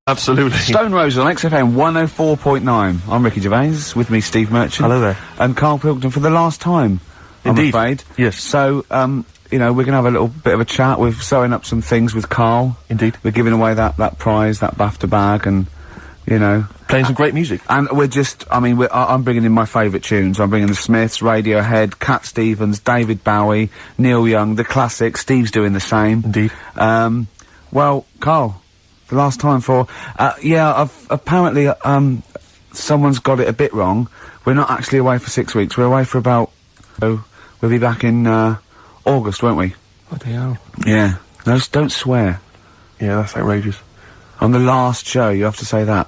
Absolutely. Stone Roses on XFM 104.9. I'm Ricky Gervais, with me Steve Merchant. Hello there. And Karl Pilkington for the last time, Indeed. I'm afraid. Yes. So, you know, we're gonna have a little bit of a chat. We're sewing up some things with Karl. Indeed. We're giving away that prize, that BAFTA bag, and, you know... Playing some great music. And we're just, I mean, I'm bringing in my favourite tunes. I'm bringing the Smiths, Radiohead, Cat Stevens, David Bowie, Neil Young, the classics. Steve's doing the same. Indeed. Well, Karl, the last time for, apparently, someone's got it a bit wrong. We're not actually away for 6 weeks. We're away for about, we'll be back in, August, won't we? Bloody hell. Yeah. No, don't swear. Yeah, that's outrageous. On the last show, you have to say that.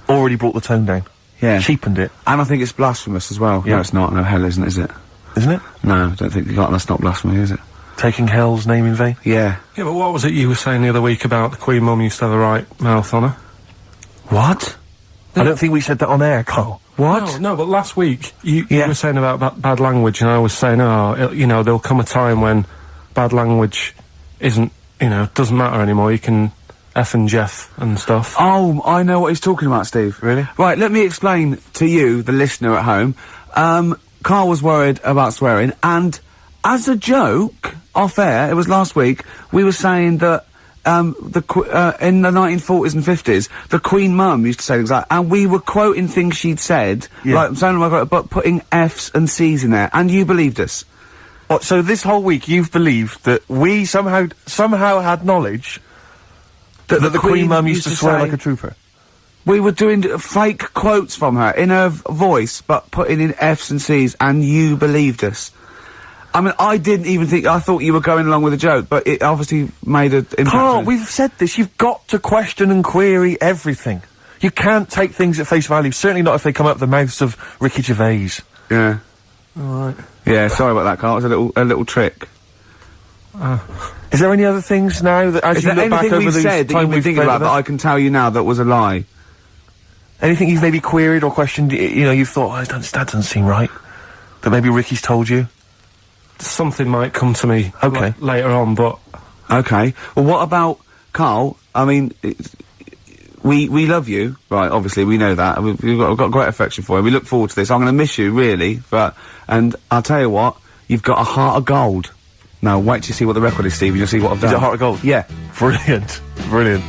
Already brought the tone down. Yeah. Cheapened it. And I think it's blasphemous as well. Yeah. No, it's not. No, hell isn't, is it? Isn't it? No, I don't think that's not blasphemy, is it? Taking hell's name in vain? Yeah. Yeah, but what was it you were saying the other week about the Queen Mum used to have a right mouth on her? What? I don't think we said that on air, Karl. What? No, but last week, you were saying about bad language, and I was saying, there'll come a time when bad language isn't, doesn't matter anymore. You can F and Jeff and stuff. Oh, I know what he's talking about, Steve. Really? Right, let me explain to you, the listener at home. Karl was worried about swearing, and as a joke, off air, it was last week, we were saying that in the 1940s and 50s, the Queen Mum used to say things like, and we were quoting things she'd said, like, but putting F's and C's in there, and you believed us. What, so this whole week you've believed that we somehow had knowledge that the Queen Mum used to swear like a trooper? We were doing fake quotes from her, in her voice, but putting in F's and C's, and you believed us. I mean, I didn't even think, I thought you were going along with a joke, but it obviously made an impact. Karl, we've said this, you've got to question and query everything. You can't take things at face value, certainly not if they come out of the mouths of Ricky Gervais. Yeah. Alright. Yeah, sorry about that, Karl, it was a little trick. Is there any other things now that, as you look back over the said that time you've been we've thinking about that I can tell you now that was a lie? Anything you've maybe queried or questioned, you've thought, that doesn't seem right, that maybe Ricky's told you? Something might come to me Okay. later on, but... Okay. Well, what about, Karl, I mean, we love you, right, obviously, we know that, and we've got great affection for you, we look forward to this, I'm gonna miss you, really, and I'll tell you what, you've got a heart of gold. Now, wait till you see what the record is, Steve, and you'll see what I've done. Is it Heart of Gold? Yeah. Brilliant. Brilliant.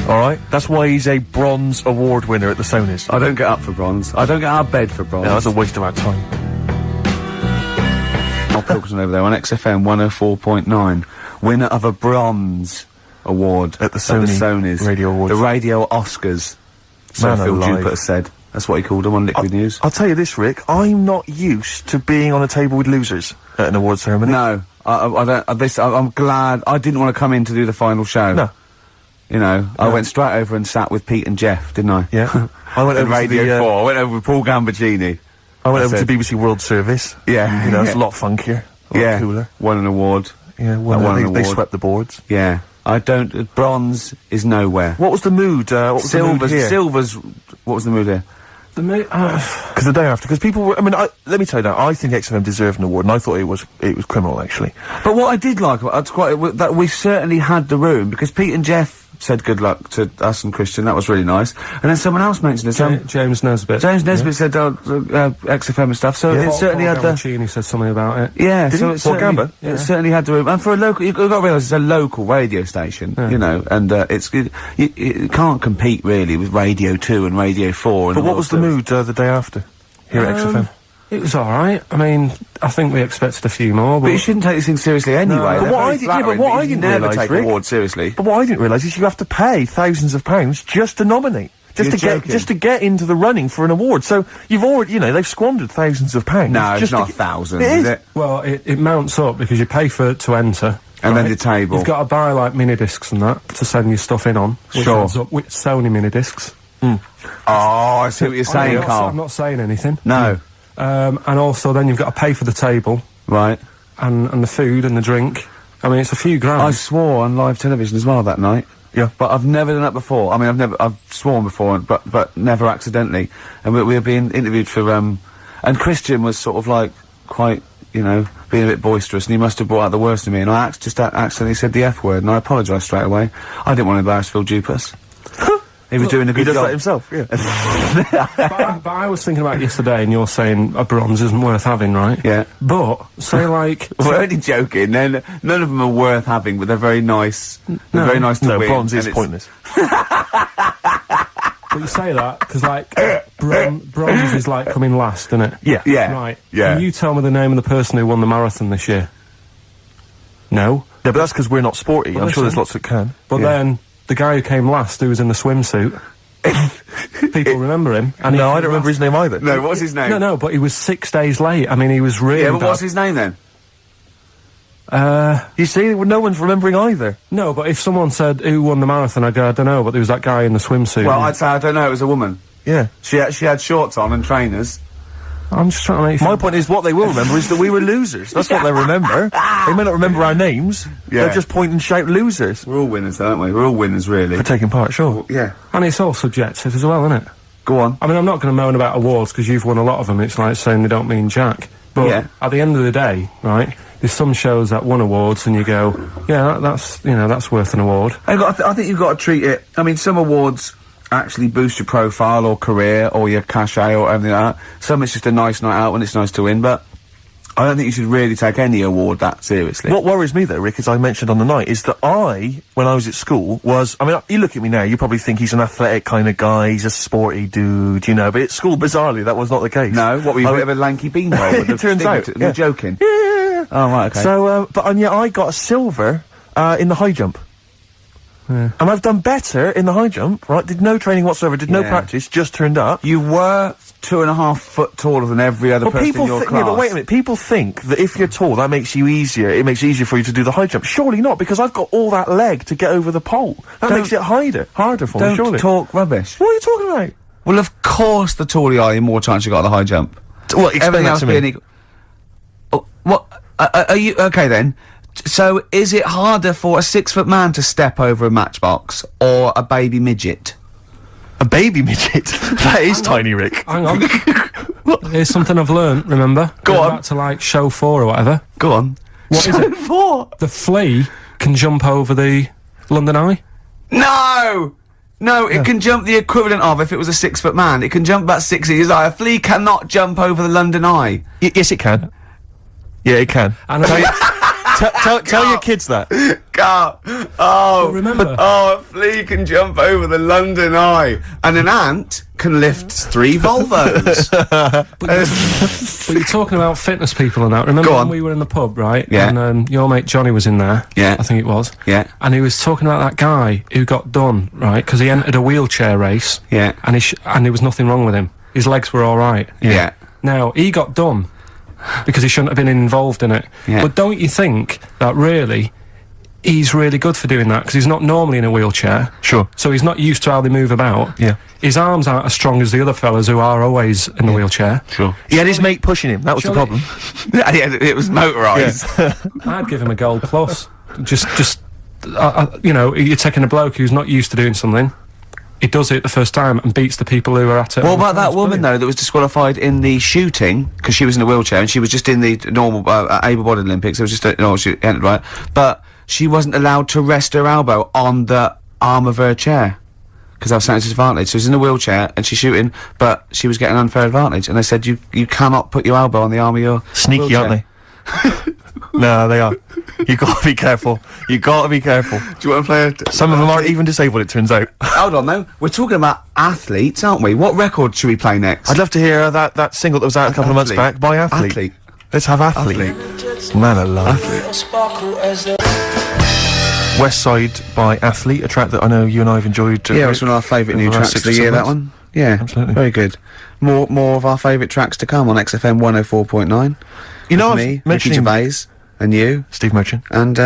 Alright, that's why he's a bronze award winner at the Sonys. I don't get up for bronze. I don't get out of bed for bronze. Yeah, that's a waste of our time. Pilkington over there on XFM 104.9, winner of a bronze award at the Sonys Radio Awards. The Radio Oscars. So Man Phil alive. Jupiter said. That's what he called them on Liquid News. I'll tell you this, Rick, I'm not used to being on a table with losers at an award ceremony. No, I'm glad, I didn't want to come in to do the final show. No. I went straight over and sat with Pete and Jeff, didn't I? Yeah. I went over Radio to 4, I went over with Paul Gambaccini. I went over to BBC World Service. Yeah. It's a lot funkier, a lot cooler. Won an award. Yeah, they swept the boards. Yeah. Bronze is nowhere. What was the mood, what was the mood here? Silver's, what was the mood here? Because the day after, because people were, let me tell you that, I think XFM deserved an award, and I thought it was criminal, actually. But what I did like, that we certainly had the room, because Pete and Jeff said good luck to us and Christian, that was really nice. And then someone else mentioned it, James Nesbitt. James Nesbitt said, XFM and stuff, so it certainly had the... Paul said something about it. Yeah, Did so he? it certainly had the room. And for a local, you've got to realise it's a local radio station, and it can't compete really with Radio 2 and Radio 4 and But what was the mood, the day after, here at XFM? It was alright. I think we expected a few more, but you shouldn't take these things seriously anyway. But what I didn't never realise, take Rick, awards seriously. But what I didn't realise is you have to pay thousands of pounds just to nominate. Just to get into the running for an award. So you've already, they've squandered thousands of pounds. No, it's not thousands, is it? Well, it mounts up because you pay to enter. And then the table. You've got to buy, like, mini-discs and that to send your stuff in on. Which Sure. ends up with Sony mini-discs. Oh, I see what you're saying, Karl. I'm not saying anything. No. And also then you've got to pay for the table. Right. And the food and the drink. It's a few grand. I swore on live television as well that night. Yeah. But I've never done that before. I've sworn before, but never accidentally. And we were being interviewed for, and Christian was sort of like, quite, being a bit boisterous, and he must have brought out the worst in me, and I just accidentally said the F word, and I apologised straight away. I didn't want to embarrass Phil Dupas. He was doing a good He does job. that himself, yeah. But I was thinking about yesterday, and you're saying a bronze isn't worth having, right? Yeah. But, say like... We're only joking. None of them are worth having, but they're very nice. They're very nice to No, win. bronze is and pointless. But you say that, because, like, bronze is, like, coming last, isn't it? Yeah. Yeah. Right. Yeah. Can you tell me the name of the person who won the marathon this year? No? Yeah, but that's because we're not sporty. Well, I'm sure there's listen. lots that can. But then, the guy who came last, who was in the swimsuit, people remember him. And No, I don't remember his name either. No, what's his name? No, but he was 6 days late. I mean, he was really Yeah, but bad. what's his name then? You see, no one's remembering either. No, but if someone said who won the marathon, I'd go, I don't know, but there was that guy in the swimsuit. Well, I'd say I don't know. It was a woman. Yeah. She had shorts on and trainers. I'm just trying to make you My point is, what they will remember is that we were losers. That's what they remember. They may not remember our names. Yeah. They'll just point and shout losers. We're all winners, aren't we? We're all winners, really. For taking part, sure. Yeah. And it's all subjective as well, isn't it? Go on. I mean, I'm not going to moan about awards because you've won a lot of them. It's like saying they don't mean jack. But Yeah. at the end of the day, right, there's some shows that won awards and you go, yeah, that's worth an award. I think you've got to treat it. I mean, some awards actually boost your profile or career or your cachet or everything like that. Some it's just a nice night out when it's nice to win, but I don't think you should really take any award that seriously. What worries me, though, Rick, as I mentioned on the night, is that when I was at school, I mean, you look at me now, you probably think he's an athletic kind of guy, he's a sporty dude, you know, but at school, bizarrely, that was not the case. No, what were you, a bit of a lanky beanbag? It turns out, You're joking. Yeah. Oh, right, okay. So, and yet I got a silver, in the high jump. Yeah. And I've done better in the high jump, right? Did no training whatsoever, did no Yeah. practice, just turned up. You were 2.5 foot taller than every other person in your class. Yeah, but wait a minute. People think that if you're tall, that makes you easier. It makes it easier for you to do the high jump. Surely not, because I've got all that leg to get over the pole. That makes it harder for me, surely. Don't talk rubbish. What are you talking about? Well, of course, the taller you are, the more chance you got at the high jump. Well, explain that to me. being equal. Oh, what? Are you okay then? So, is it harder for a 6-foot man to step over a matchbox or a baby midget? A baby midget? That is tiny, Rick. Hang on. Here's something I've learned, remember? Go Going on. back to, like, show 4 or whatever. Go on. What is it? For? The flea can jump over the London Eye. No! No, it can jump the equivalent of, if it was a 6-foot man, it can jump about 6 inches high. A flea cannot jump over the London Eye. Yes, it can. Yeah, it can. And Tell your kids that. Carl. Oh, remember- Oh, a flea can jump over the London Eye, and an ant can lift 3 Volvos. But you're talking about fitness people and that. Remember Go when on. we were in the pub, right? Yeah. And your mate Johnny was in there. Yeah. I think it was. Yeah. And he was talking about that guy who got done, right? Because he entered a wheelchair race. Yeah. And and there was nothing wrong with him. His legs were all right. Yeah. Now, he got done because he shouldn't have been involved in it. Yeah. But don't you think that really he's really good for doing that? Because he's not normally in a wheelchair. Sure. So he's not used to how they move about. Yeah. His arms aren't as strong as the other fellas who are always in the wheelchair. Sure. He had his mate pushing him. That was the Surely- problem. Yeah, it was motorised. I'd give him a gold plus. You know, you're taking a bloke who's not used to doing something. He does it the first time and beats the people who are at it. What all the about time. that It's woman, brilliant. though, that was disqualified in the shooting, because she was in a wheelchair, and she was just in the normal, able-bodied Olympics, it was just she entered, right? But she wasn't allowed to rest her elbow on the arm of her chair, because that was something disadvantage. So she was in a wheelchair, and she's shooting, but she was getting an unfair advantage, and they said, you cannot put your elbow on the arm of your Sneaky, wheelchair. aren't they? No, they are. You gotta be careful. You gotta be careful. Do you want to play Some of them aren't even disabled, it turns out. Hold on, though. We're talking about athletes, aren't we? What record should we play next? I'd love to hear that single that was out a couple of months Athlete. back by Athlete. Athlete. Let's have Athlete. Man alive. West Side by Athlete, a track that I know you and I have enjoyed. Yeah, it's one of our favourite new tracks of the year, that one. Yeah, Absolutely. Very good. More of our favourite tracks to come on XFM 104.9. You know, I was me, Ricky mentioning Gervais, and you, Steve Merchant, and,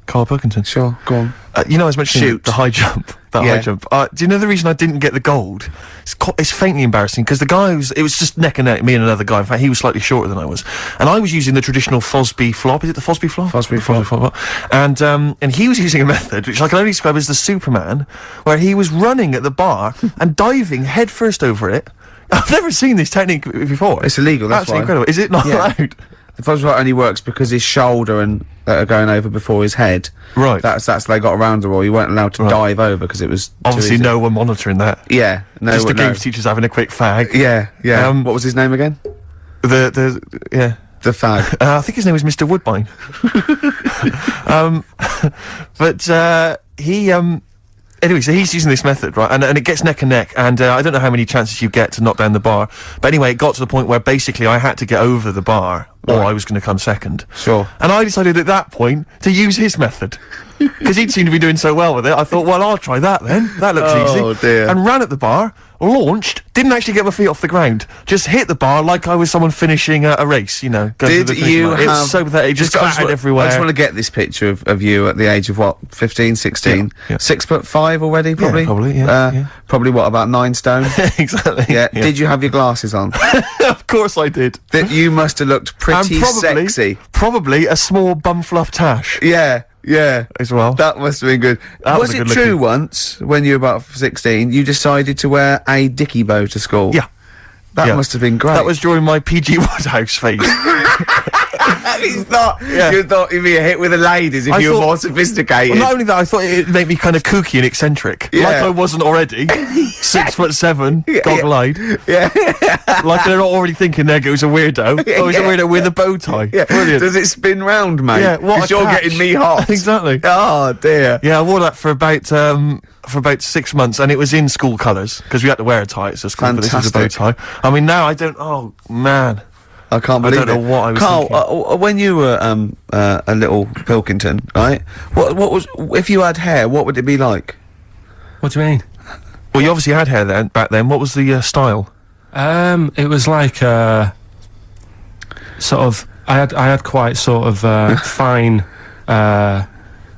Karl Pilkington. sure, go on. You know, I was mentioning Shoot. the high jump. That Yeah. high jump. Do you know the reason I didn't get the gold? It's faintly embarrassing because the guy it was just neck and neck, me and another guy. In fact, he was slightly shorter than I was, and I was using the traditional Fosby flop. Is it the Fosby flop? Fosby flop. And he was using a method which I can only describe as the Superman, where he was running at the bar and diving headfirst over it. I've never seen this technique before. It's illegal, that's Absolutely why. incredible. Is it not Yeah. allowed? The flashlight only works because his shoulder and are going over before his head. Right. That's they got around the rule. You weren't allowed to dive over because it was Obviously, no one monitoring that. Yeah, no. Just the no. games teachers having a quick fag. Yeah. What was his name again? The fag. I think his name was Mr. Woodbine. But he anyway, so he's using this method, right? And it gets neck and neck, and I don't know how many chances you get to knock down the bar, but anyway, it got to the point where basically I had to get over the bar, or I was going to come second. Sure. And I decided at that point to use his method. Because he'd seemed to be doing so well with it, I thought, well, I'll try that then. That looks easy. Oh, dear. And ran at the bar, launched, didn't actually get my feet off the ground, just hit the bar like I was someone finishing a race, you know. Going to Did the finish you line. have... It's so pathetic, just clattered everywhere. I just want to get this picture of you at the age of, what, 15, 16? Yeah. 6'5" already, probably? Yeah, probably, yeah. Probably, what, about 9 stone? Exactly. Yeah. Did you have your glasses on? Of course I did. You must have looked pretty sexy. Probably a small bum fluff tash. Yeah. As well. That must have been good. Was it true once, when you were about 16, you decided to wear a dicky bow to school? Yeah. That must have been great. That was during my PG Woodhouse phase. You thought you'd be a hit with the ladies if you were more sophisticated. Well, not only that, I thought it'd make me kind of kooky and eccentric. Yeah. Like I wasn't already. 6'7", goggle-eyed. Yeah. Like they're not already thinking there goes a weirdo. Oh, he's a weirdo with a bow tie. Yeah. Brilliant. Does it spin round, mate? Yeah, what a 'Cause you're catch. getting me hot. Exactly. Oh, dear. Yeah, I wore that for about 6 months, and it was in school colours, because we had to wear a tie at school, but this was a bow tie. I mean, now I don't... Oh, man. I can't believe I don't know what I was Karl, thinking. when you were a little Pilkington, right? What was... If you had hair, what would it be like? What do you mean? Well, you obviously had hair then, back then. What was the style? It was like sort of. I had quite sort of fine,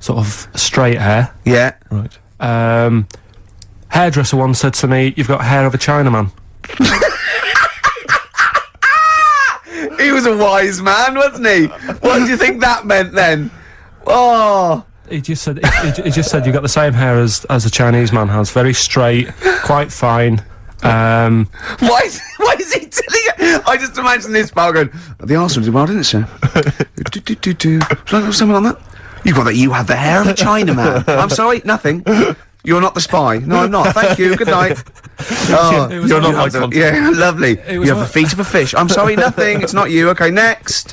sort of straight hair. Yeah. Right. Hairdresser once said to me, "You've got hair of a Chinaman." He was a wise man, wasn't he? What do you think that meant then? Oh. He just said he just said you've got the same hair as a Chinese man has. Very straight, quite fine. Why is he telling you? I just imagine this pal going, the Arsenal did well, didn't it, sir? Should I have something on that? You have the hair of a Chinaman. I'm sorry, nothing. You're not the spy. No, I'm not. Thank you. Good night. Oh, you're not my contact. Yeah, lovely. You have the feet of a fish. I'm sorry, nothing. It's not you. Okay, next.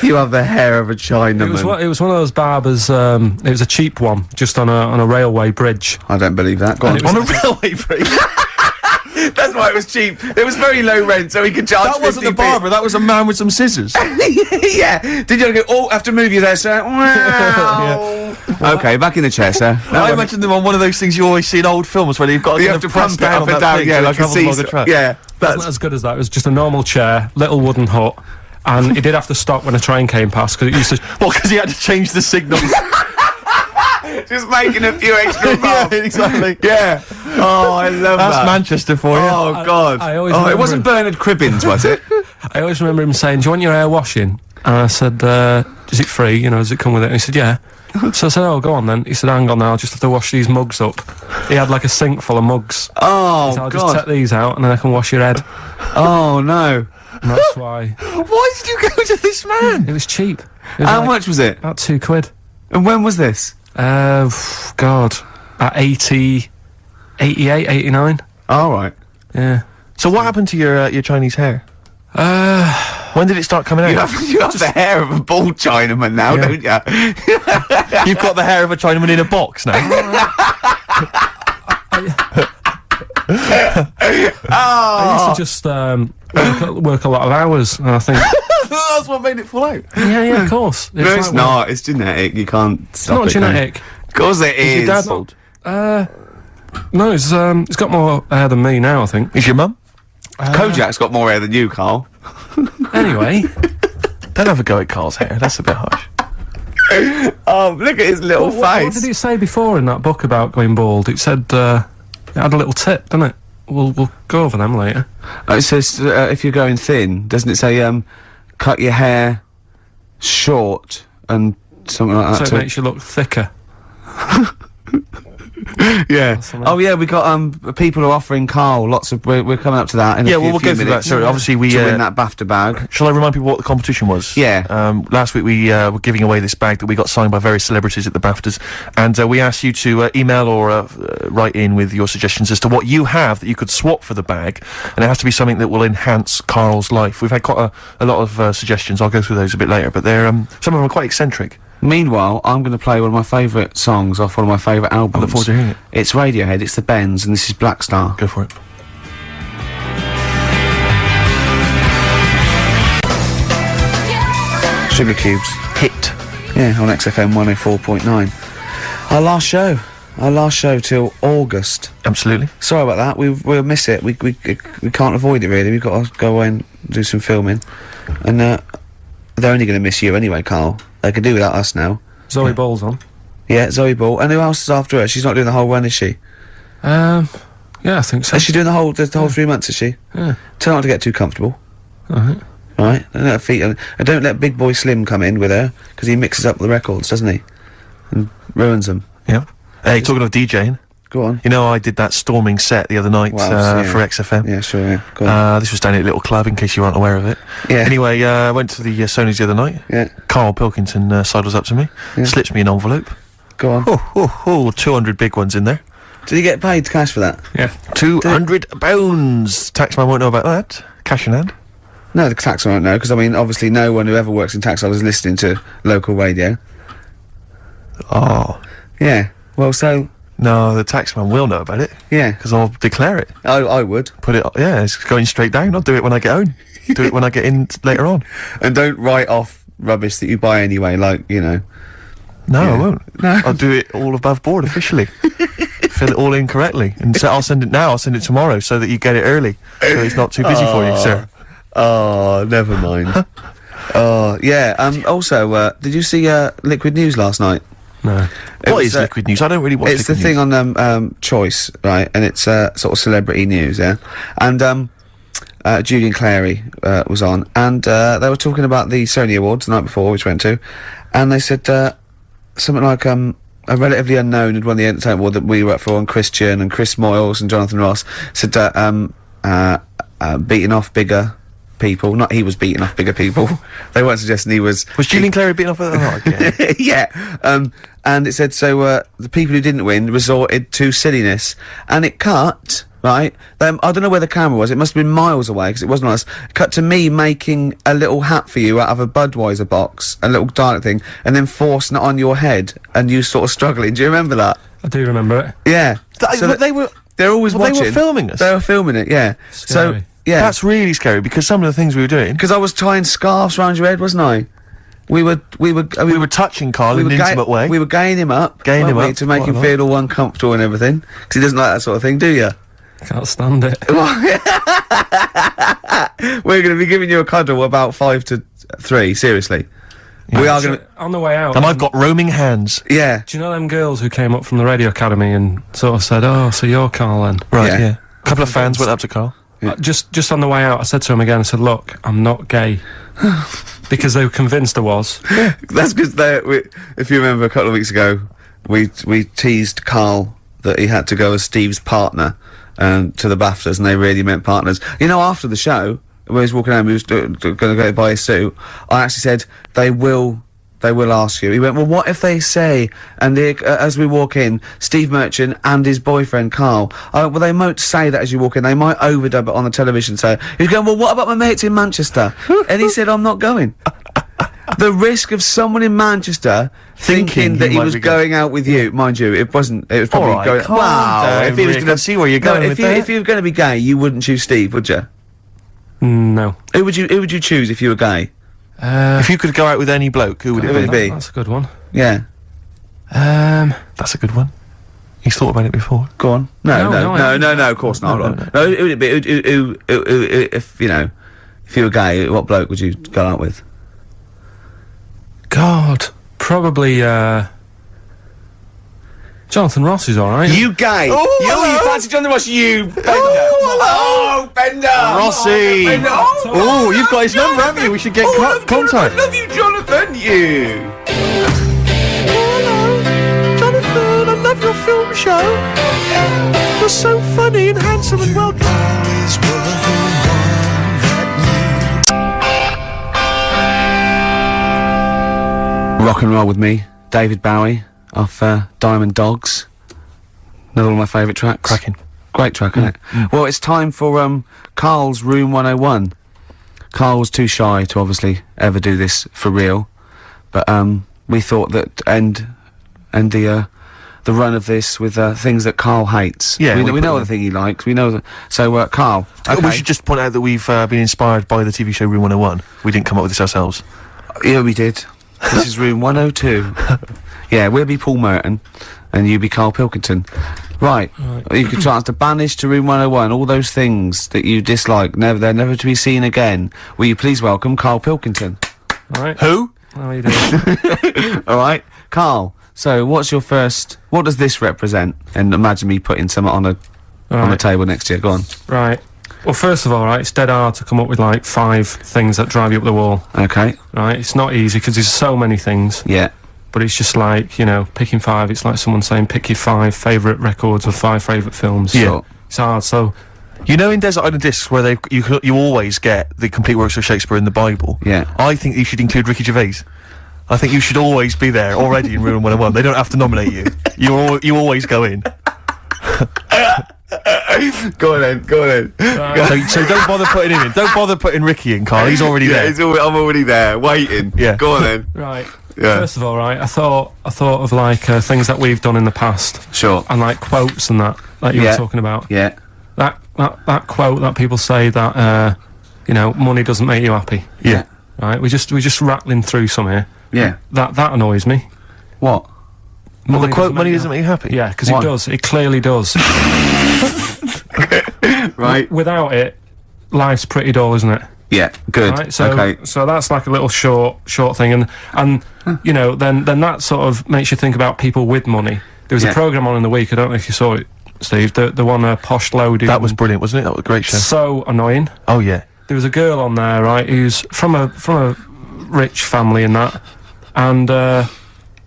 You have the hair of a Chinaman. It was one of those barbers. It was a cheap one, just on a railway bridge. I don't believe that. Go on. On a railway bridge? That's why it was cheap. It was very low rent, so he could charge. That wasn't the barber. That was a man with some scissors. Yeah. Did you go? Oh, have to move you there, sir. Wow. Okay, back in the chair, sir. I imagine them on one of those things you always see in old films where you've got to, you have to press pump it down up on and that down. thing Yeah, so it like a travels along the seesaw. track. Yeah, Wasn't as good as that. It was just a normal chair, little wooden hut, and he did have to stop when a train came past because it used to. Well, because he had to change the signal. just making a few extra bucks. Yeah, exactly. Yeah. Oh, I love that. That's Manchester for you. Oh, God. I always it remember wasn't Bernard Cribbins, was it? I always remember him saying, "Do you want your hair washing?" And I said, "Is it free? You know, does it come with it?" And he said, "Yeah." So I said, "Oh, go on then." He said, "Hang on now, I'll just have to wash these mugs up." He had like a sink full of mugs. Oh, So I'll God. just take these out and then I can wash your head. Oh, no. And that's why. Why did you go to this man? It was cheap. It was How like much was it? About £2. And when was this? God. At 88, 89. All right. Yeah. So what happened to your Chinese hair? When did it start coming out? You have the hair of a bald Chinaman now, Yeah. don't you? You've got the hair of a Chinaman in a box now. I used to just work a lot of hours, and I think, That's what made it fall out. yeah, of course. No, it's like, not. It's genetic. You can't stop It's it. not can you? genetic. Of course it is. Is your dad bald? No, it's got more hair than me now, I think. Is your mum? Kojak's got more hair than you, Karl. Anyway, Don't have a go at Carl's hair. That's a bit harsh. Oh, look at his little what face. did it say before in that book about going bald? It said it had a little tip, didn't it? We'll go over them later. It says if you're going thin, doesn't it say cut your hair short and something like that So it too? makes you look thicker. Yeah. something. Oh yeah, we got people are offering Karl lots of. We're coming up to that. In Yeah, a few, well, we'll few go through that. minutes So obviously we to win that BAFTA bag. Shall I remind people what the competition was? Yeah. Last week we were giving away this bag that we got signed by various celebrities at the BAFTAs, and we asked you to email or write in with your suggestions as to what you have that you could swap for the bag, and it has to be something that will enhance Karl's life. We've had quite a lot of suggestions. I'll go through those a bit later, but they're some of them are quite eccentric. Meanwhile, I'm going to play one of my favourite songs off one of my favourite albums. I look forward to hearing it. It's Radiohead, it's the Bends, and this is Black Star. Go for it. Sugar Cubes. Hit. Yeah, on XFM 104.9. Our last show till August. Absolutely. Sorry about that, we'll miss it. We can't avoid it really. We've got to go away and do some filming. And they're only going to miss you anyway, Karl. They can do without us now. Zoe Ball's on. Yeah, Zoe Ball. And who else is after her? She's not doing the whole run, is she? Yeah, I think so. Is she doing the whole 3 months, is she? Yeah. Tell her not to get too comfortable. Alright. Right? Don't let her feet... And don't let Big Boy Slim come in with her, because he mixes up the records, doesn't he? And ruins them. Yeah. Hey, talking of DJing, Go on. you know I did that storming set the other night Wow, for XFM. Yeah, sure, yeah. Go on. This was down at a little club, in case you aren't aware of it. Yeah. Anyway, I went to the Sony's the other night. Yeah. Karl Pilkington sidles up to me, slips me an envelope. Go on. Oh, 200 big ones in there. Did he get paid cash for that? Yeah. £200. Taxman won't know about that. Cash in hand. No, the tax won't know, because, I mean, obviously no one who ever works in tax is listening to local radio. Oh. Yeah. Well, so... No, the taxman will know about it. Yeah. Because I'll declare it. I would. Put it, yeah, it's going straight down. I'll do it when I get home. Do it when I get in later on. And don't write off rubbish that you buy anyway, like, you know. No, Yeah. I won't. No. I'll do it all above board officially. Fill it all in correctly. And so I'll send it now, I'll send it tomorrow so that you get it early. So it's not too busy for you, sir. Oh, never mind. Oh, yeah. Also, did you see Liquid News last night? No. What is Liquid News? I don't really watch It's the Liquid thing News. on Choice, right? And it's sort of celebrity news, yeah. And Julian Clary was on, and they were talking about the Sony Awards the night before, which we went to, and they said something like a relatively unknown had won the entertainment award that we were up for, and Christian and Chris Moyles and Jonathan Ross said beating off bigger people. Not he was beating off bigger people. They weren't suggesting he was. Was Julian Clary beaten off at the heart again? Yeah. And it said, so, the people who didn't win resorted to silliness. And it cut, right? I don't know where the camera was. It must have been miles away, because it wasn't us. It cut to me making a little hat for you out of a Budweiser box, a little dialect thing, and then forcing it on your head, and you sort of struggling. Do you remember that? I do remember it. Yeah. So they're always watching. They were filming us? They were filming it, yeah. Scary. So, yeah. That's really scary, because some of the things we were doing... Because I was tying scarves around your head, wasn't I? We were touching Karl in an intimate way. We were gaying him up. Gaying him weren't we, up to make quite him a lot. feel all uncomfortable and everything. Because he doesn't like that sort of thing, do you? Can't stand it. We're going to be giving you a cuddle about 5 to 3, seriously. We are going to... On the way out. And I've got roaming hands. Yeah. Do you know them girls who came up from the radio academy and sort of said, "Oh, so you're Karl then?" Right, Yeah. yeah. A couple of fans went up to Karl. Just on the way out, I said to him again, I said, "Look, I'm not gay." Because they were convinced I was. That's because if you remember a couple of weeks ago, we teased Karl that he had to go as Steve's partner to the BAFTAs, and they really meant partners. You know, after the show, when he was walking home, he was going to go buy his suit, I actually said, they will ask you. He went, well, what if they say, and as we walk in, Steve Merchant and his boyfriend Karl, well, they won't say that as you walk in, they might overdub it on the television, so he's going, well, what about my mates in Manchester? And he said, I'm not going. The risk of someone in Manchester thinking that he was going out with you, mind you, it was probably All right, going, calm wow, down, if he was Rick, going I see where you're going with that. if you were going to be gay, you wouldn't choose Steve, would you? No. Who would you choose if you were gay? If you could go out with any bloke, who would Who would it it be? be? That's a good one. Yeah. That's a good one. He's thought about it before. Go on. No, No, of course not. No, who would it be? Who, if, you know, if you were gay, what bloke would you go out with? God, probably, Jonathan Ross is alright. You gay? hello. You fancy Jonathan Ross? You Bender? hello. Bender! Rossi! Bender! Oh, you've got his number, haven't you? We should get contact. I love you, Jonathan. You. Hello, Jonathan, I love your film show. You're so funny and handsome and well Rock and roll with me, David Bowie off Diamond Dogs. Another one of my favourite tracks. Cracking. Great track, isn't it? Well, it's time for Karl's Room 101. Karl was too shy to obviously ever do this for real, but we thought that end the run of this with things that Karl hates. Yeah, we know the thing he likes. We know that. So Karl, okay. We should just point out that we've been inspired by the TV show Room 101. We didn't come up with this ourselves. Yeah, we did. This is Room 102. Yeah, we'll be Paul Merton, and you be Karl Pilkington. Right. You can chance to banish to Room 101 all those things that you dislike. They're never to be seen again. Will you please welcome Karl Pilkington? All right. Who? How are you doing? All right, Karl. So, what's your first? What does this represent? And imagine me putting something on the table next to you. Go on. Right. Well, first of all, right, it's dead hard to come up with like 5 things that drive you up the wall. Okay. Right. It's not easy because there's so many things. Yeah. But it's just like, you know, picking 5. It's like someone saying pick your 5 favourite records or 5 favourite films. Yeah. So it's hard. So You know, in Desert Island Discs, where you always get the complete works of Shakespeare in the Bible. Yeah. I think you should include Ricky Gervais. I think you should always be there already in Room 101. They don't have to nominate you. You always go in. Go on then. So don't bother putting him in. Don't bother putting Ricky in, Karl. He's already there. I'm already there, waiting. Yeah. Go on then. right. Yeah. First of all, right, I thought of like things that we've done in the past. Sure. And like quotes and that you were talking about. Yeah. That quote that people say that you know, money doesn't make you happy. Yeah. Right. We're just rattling through some here. Yeah. That annoys me. What? Well, the quote, money you doesn't make you happy. Yeah, because it Why? does. It clearly does. Right. Without it, life's pretty dull, isn't it? Yeah. Good. Right, so okay. so that's like a little short thing, and you know, then that sort of makes you think about people with money. There was a programme on in the week. I don't know if you saw it, Steve. The one Posh Loaded. That was brilliant, wasn't it? That was a great show. So annoying. Oh yeah. There was a girl on there, right, who's from a rich family and that, and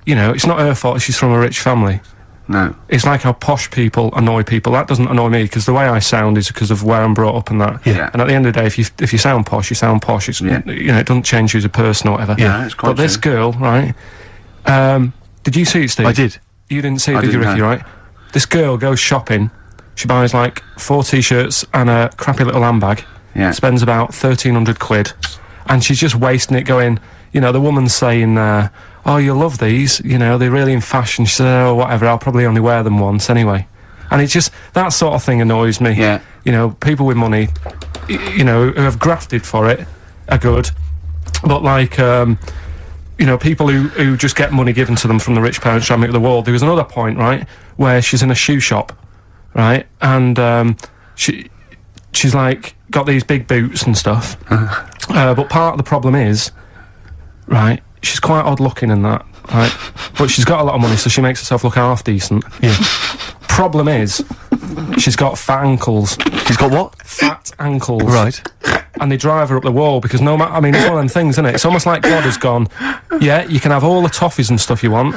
you know, it's not her fault. She's from a rich family. No. It's like how posh people annoy people. That doesn't annoy me because the way I sound is because of where I'm brought up and that. Yeah. And at the end of the day, if you sound posh, you sound posh. It's you know, it doesn't change you as a person or whatever. Yeah, it's quite But this girl, right? Did you see it, Steve? I did. You didn't see it, I did you, didn't Ricky? know. Right? This girl goes shopping. She buys like 4 t-shirts and a crappy little handbag. Yeah. Spends about 1,300 quid, and she's just wasting it. Going, you know, the woman's saying, "Oh, you'll love these. You know, they're really in fashion." She said, "Oh, whatever. I'll probably only wear them once anyway." And it's just that sort of thing annoys me. Yeah. You know, people with money, you know, who have grafted for it, are good, but like, you know, people who just get money given to them from the rich parents jamming at the wall. There was another point, right, where she's in a shoe shop, right, and she's like got these big boots and stuff, but part of the problem is, right, she's quite odd looking and that, right, but she's got a lot of money, so she makes herself look half decent. Yeah. Problem is, she's got fat ankles. He's got what? Fat ankles. Right. And they drive her up the wall because no matter, I mean, it's one of them things, isn't it? It's almost like God has gone, yeah, you can have all the toffees and stuff you want,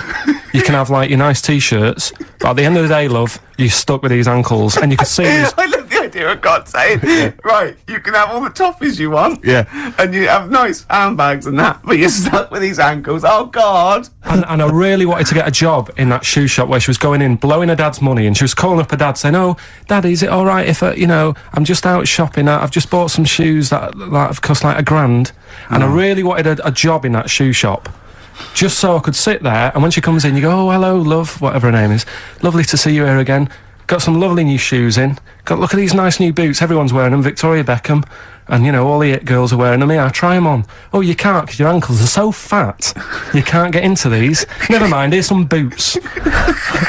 you can have like your nice t-shirts, but at the end of the day, love, you're stuck with these ankles, and you can see these. I love the idea of God saying, right, you can have all the toffees you want. Yeah. And you have nice handbags and that, but you're stuck with these ankles. Oh, God. And I really wanted to get a job in that shoe shop where she was going in, blowing her dad's money, and she was calling up her dad saying, "Oh, Daddy, is it all right if, you know, I'm just out shopping, I've just bought some shoes that have cost like $1,000, and I really wanted a job in that shoe shop, just so I could sit there, and when she comes in, you go, "Oh, hello, love," whatever her name is, "lovely to see you here again, got some lovely new shoes in, look at these nice new boots, everyone's wearing them, Victoria Beckham, and you know, all the it girls are wearing them, yeah, try them on. Oh, you can't because your ankles are so fat, you can't get into these. Never mind, here's some boots."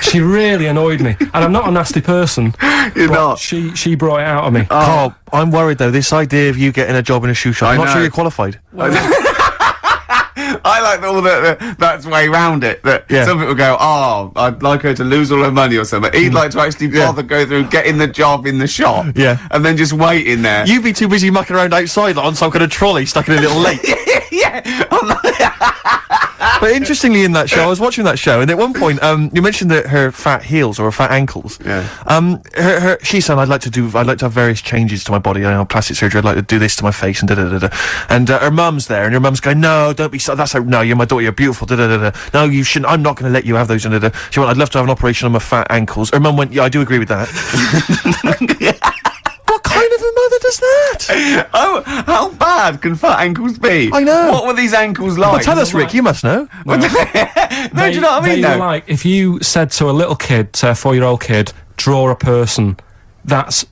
She really annoyed me, and I'm not a nasty person. You're but not. She brought it out of me. Karl, I'm worried though, this idea of you getting a job in a shoe shop, I'm not sure you're qualified. I like all that's way round it. That some people go, "Oh, I'd like her to lose all her money or something." He'd like to actually bother go through getting the job in the shop, and then just wait in there. You'd be too busy mucking around outside like, on some kind of trolley stuck in a little lake. Yeah. But interestingly, in that show, I was watching that show, and at one point, you mentioned that her fat heels or her fat ankles. Yeah. She said, I'd like to have various changes to my body, plastic surgery, I'd like to do this to my face, and da-da-da-da. And, her mum's there, and her mum's going, no, don't be so, no, you're my daughter, you're beautiful, da-da-da-da. No, you shouldn't, I'm not gonna let you have those, da-da-da. She went, I'd love to have an operation on my fat ankles. Her mum went, yeah, I do agree with that. What kind of a mother does that? Oh, how bad can fat ankles be? I know. What were these ankles like? Well, tell us, Rick, you must know. No, do you know what I mean, they though? were like, if you said to a little kid, say a 4-year-old kid, draw a person,